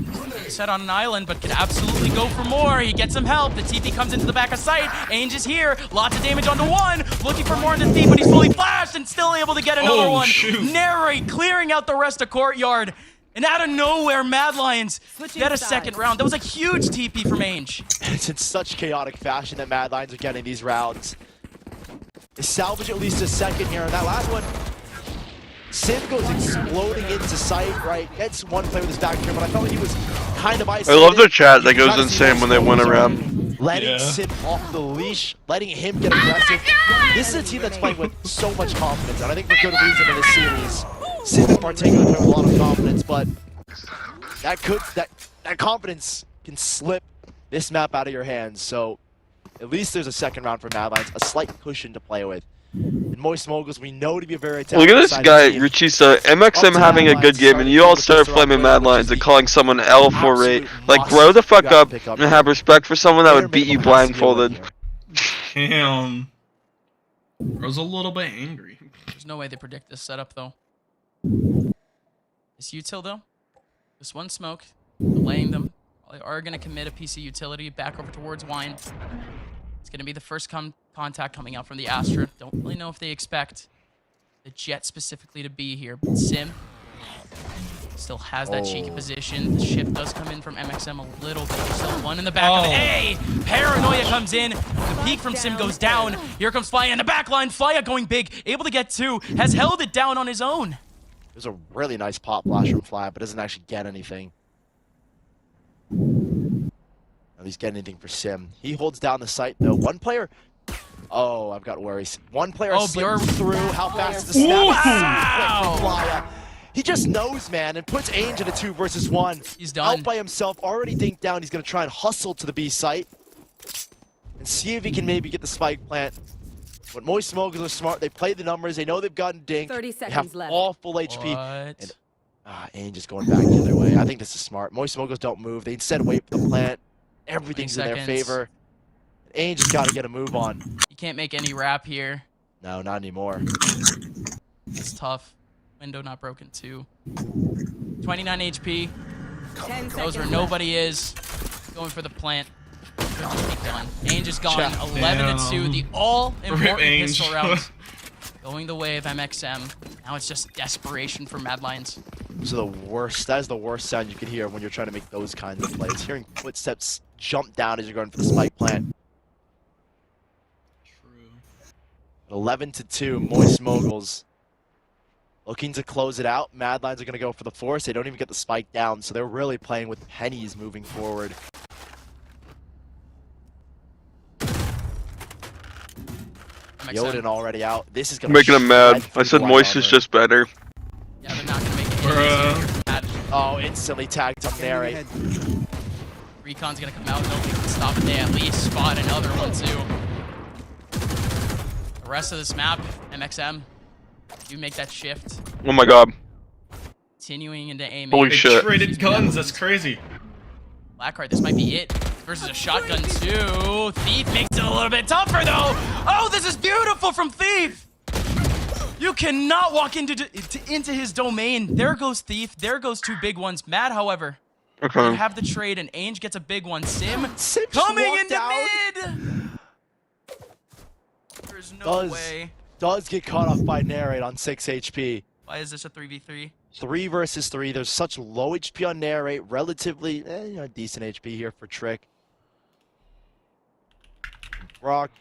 set on an island, but could absolutely go for more. He gets some help. The TP comes into the back of sight. Ainge is here. Lots of damage onto one. Looking for more in the Thief, but he's fully flashed and still able to get another one. Shoot. Narrate clearing out the rest of Courtyard. And out of nowhere, Mad Lions get a second round. That was a huge TP from Ainge. It's in such chaotic fashion that Mad Lions are getting these rounds. They salvage at least a second here. And that last one, Sim goes exploding into sight, right? Gets one player with his back here, but I felt like he was kind of isolated. I love the chat that goes insane when they win a round. Letting Sim off the leash, letting him get aggressive. This is a team that's playing with so much confidence, and I think for good reason in this series. Sim in particular with a lot of confidence, but that confidence can slip this map out of your hands. So at least there's a second round for Mad Lions, a slight cushion to play with. And Moist Moguls, we know to be a very Look at this guy, Richisa, MXM having a good game, and you all start flaming Mad Lions and calling someone L for rate. Like, grow the fuck up and have respect for someone that would beat you blindfolded. Damn. I was a little bit angry. There's no way they predict this setup, though. This util, though, this one smoke, delaying them. They are going to commit a piece of utility back over towards Wine. It's going to be the first contact coming out from the Astra. Don't really know if they expect the Jet specifically to be here, but Sim still has that cheeky position. The shift does come in from MXM a little bit. Still one in the back of A. Paranoia comes in. The peak from Sim goes down. Here comes Flya in the back line. Flya going big, able to get two, has held it down on his own. There's a really nice pop flash from Flya, but doesn't actually get anything. At least get anything for Sim. He holds down the site though. One player. Oh, I've got worries. One player slipped through. How fast is the snap? Wow. Flya. He just knows, man, and puts Ainge in a 2 versus 1. He's done. Out by himself, already dinked down. He's going to try and hustle to the B site and see if he can maybe get the spike plant. But Moist Moguls are smart. They play the numbers. They know they've gotten dinked. 30 they have seconds left. all full HP. What? And Ainge is going back the other way. I think this is smart. Moist Moguls don't move. They instead wait for the plant. Everything's in their favor. Ainge has got to get a move on. You can't make any rap here. No, not anymore. It's tough. Window not broken too. 29 HP. Knows where nobody is. Going for the plant. Done. Ainge is gone. 11-2. The all-important pistol rounds. Going the way of MXM. Now it's just desperation for Mad Lions. So the worst, that is the worst sound you can hear when you're trying to make those kinds of plays. Hearing footsteps jump down as you're going for the spike plant. True. 11-2, Moist Moguls. Looking to close it out. Mad Lions are going to go for the force. They don't even get the spike down, so they're really playing with pennies moving forward. Yoden already out. This is going to making him mad. I said Moist is just better. Yeah, they're not going to make it easy. Oh, instantly tagged up Narrate. Recon's going to come out. Nobody can stop it. They at least spot another one, too. The rest of this map, MXM, you make that shift. Oh my god. Continuing into A main. Holy shit. Traded guns, that's crazy. Blackheart, this might be it. Versus a shotgun too. Thief makes it a little bit tougher though. Oh, this is beautiful from Thief. You cannot walk into his domain. There goes Thief. There goes two big ones. Mad, however, you have the trade and Ainge gets a big one. Sim coming into mid. There's no way. Does get caught off by Narrate on 6 HP. Why is this a 3v3? 3 versus 3. There's such low HP on Narrate. Relatively, decent HP here for Trick. Brock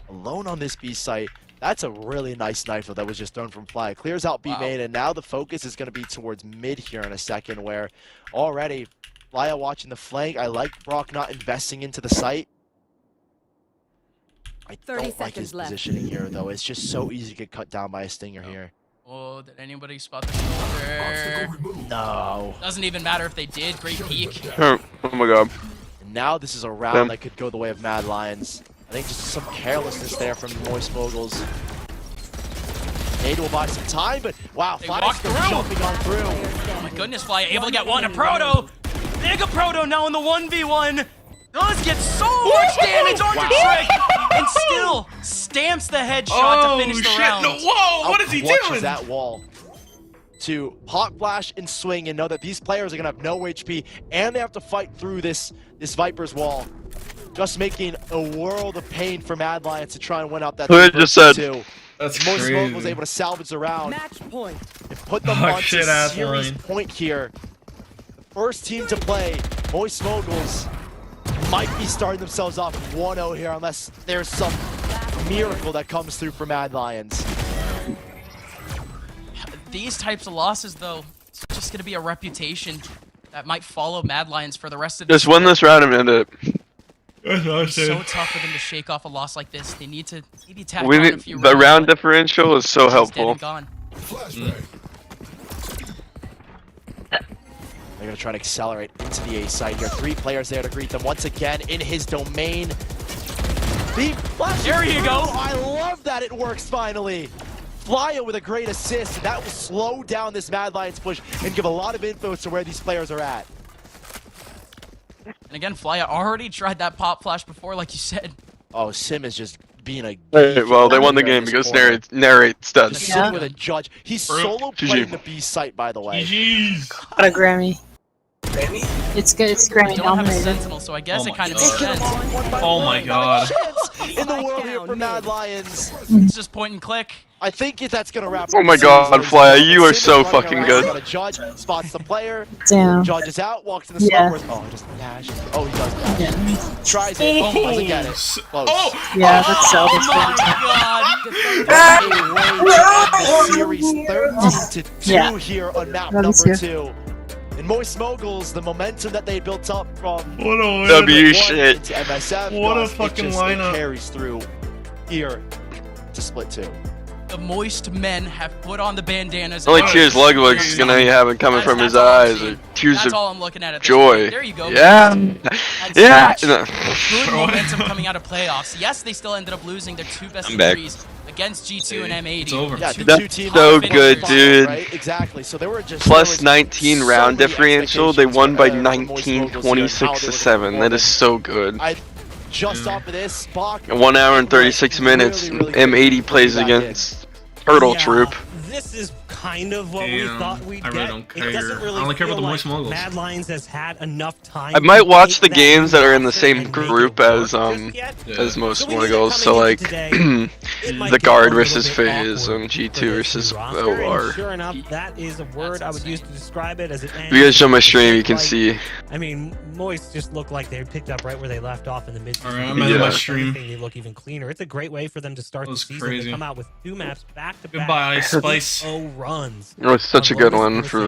alone on this B site. That's a really nice knife that was just thrown from Fly. Clears out B main, and now the focus is going to be towards mid here in a second, where already Flya watching the flank. I like Brock not investing into the site. I don't like his positioning here, though. It's just so easy to get cut down by a stinger here. Oh, did anybody spot the shoulder? No. Doesn't even matter if they did. Great peek. Oh my god. And now this is a round that could go the way of Mad Lions. I think just some carelessness there from Moist Moguls. Nade will buy some time, but wow, Fly's jumping on through. Oh my goodness, Fly able to get one. A Proto! Mega Proto now in the 1v1. Does get so much damage onto Trick, and still stamps the headshot to finish the round. No, whoa, what is he doing? That wall. to hot flash and swing and know that these players are gonna have no HP and they have to fight through this Viper's wall. Just making a world of pain for Mad Lions to try and win out that Who just said? 2. That's Moist crazy. Moguls was able to salvage the round Match point. and put them Oh, on to shit-ass series line. point here. The first team to play, Moist Moguls, might be starting themselves off 1-0 here unless there's some miracle that comes through for Mad Lions. These types of losses, though, it's just going to be a reputation that might follow Mad Lions for the rest of the Just win this round and end it. It's so tough for them to shake off a loss like this. They need to tack We on a need few the rounds, round but differential is so it's dead helpful. and gone. They're going to try to accelerate into the A site here. 3 players there to greet them once again in his domain. The flash There you go. I love that it works finally. Flya with a great assist. That will slow down this Mad Lions push and give a lot of info to where these players are at. And again, Flya already tried that pop flash before, like you said. Oh, Sim is just being a... Hey, well, they won the here in game this because corner. narrate's done. Just Yeah. sitting with a judge. He's solo GG. playing the B site, by the way. GG's. Got a Grammy. It's good. It's Grammy Don't have a nominated. sentinel, so I guess Oh it kind of my makes sense. Oh my god. In the world here for Mad Lions. It's just point and click. I think that's gonna wrap. Oh my up the god, series. Flya, you are Sim is so running fucking around, good. got a judge, spots the player, Damn. judge is out, walks to the Yeah. smoke. Oh, he just dash. Oh, he does dash. Yeah. Tries it, doesn't get it. S- Close. Oh! Yeah, that's so. Oh That's my good. god! A way to end the series 13-2 Yeah. here on map That is number good. 2. And Moist Moguls, the momentum that they built up from What a win. W one shit. into MSF, What a guys, fucking it lineup. carries through here to split 2. The moist men have put on the bandanas. Only and- tears Lugwig's gonna have it coming from his all I'm eyes. seeing. Or tears That's of all I'm looking at this joy. point. There you go. Yeah. Yeah. That's good momentum coming out of playoffs. Yes, they still ended up losing their 2 best I'm of back. 3s against G2 and M80. It's over. Yeah, Two the That's two teams so were in the good, finals, dude. Right? Exactly. So there were just Plus there was 19 so round many differential. They won by expectations, for Moist 19, Moguls here and how 26 they to were gonna 7. That perform. is so good. Just off of this, Bach. 1 hour and 36 minutes. Really M80 plays back in. against Turtle Yeah, Troop. This is kind of what we Damn, thought we'd I really get. don't care. It doesn't really I only care about feel the Moist like Moguls. Mad Lions has had enough time. I might to watch make the that games that are in the roster same and make it group work as just yet. as most So we knew that Moguls. So coming like into today, it might the get guard a little versus bit FaZe awkward and for G2 this versus roster, and OR. Sure enough, that is a word I would use to describe it as it ends. If you guys show my stream, you can Like, see. I mean, Moist just looked like they picked up right where they left off in the mid. Alright, I'm ending my stream. They look even cleaner. It's a great way for them to start That the was season. crazy. They come out with 2 maps back to back. Goodbye, Ice Spice. runs. It was such a good one for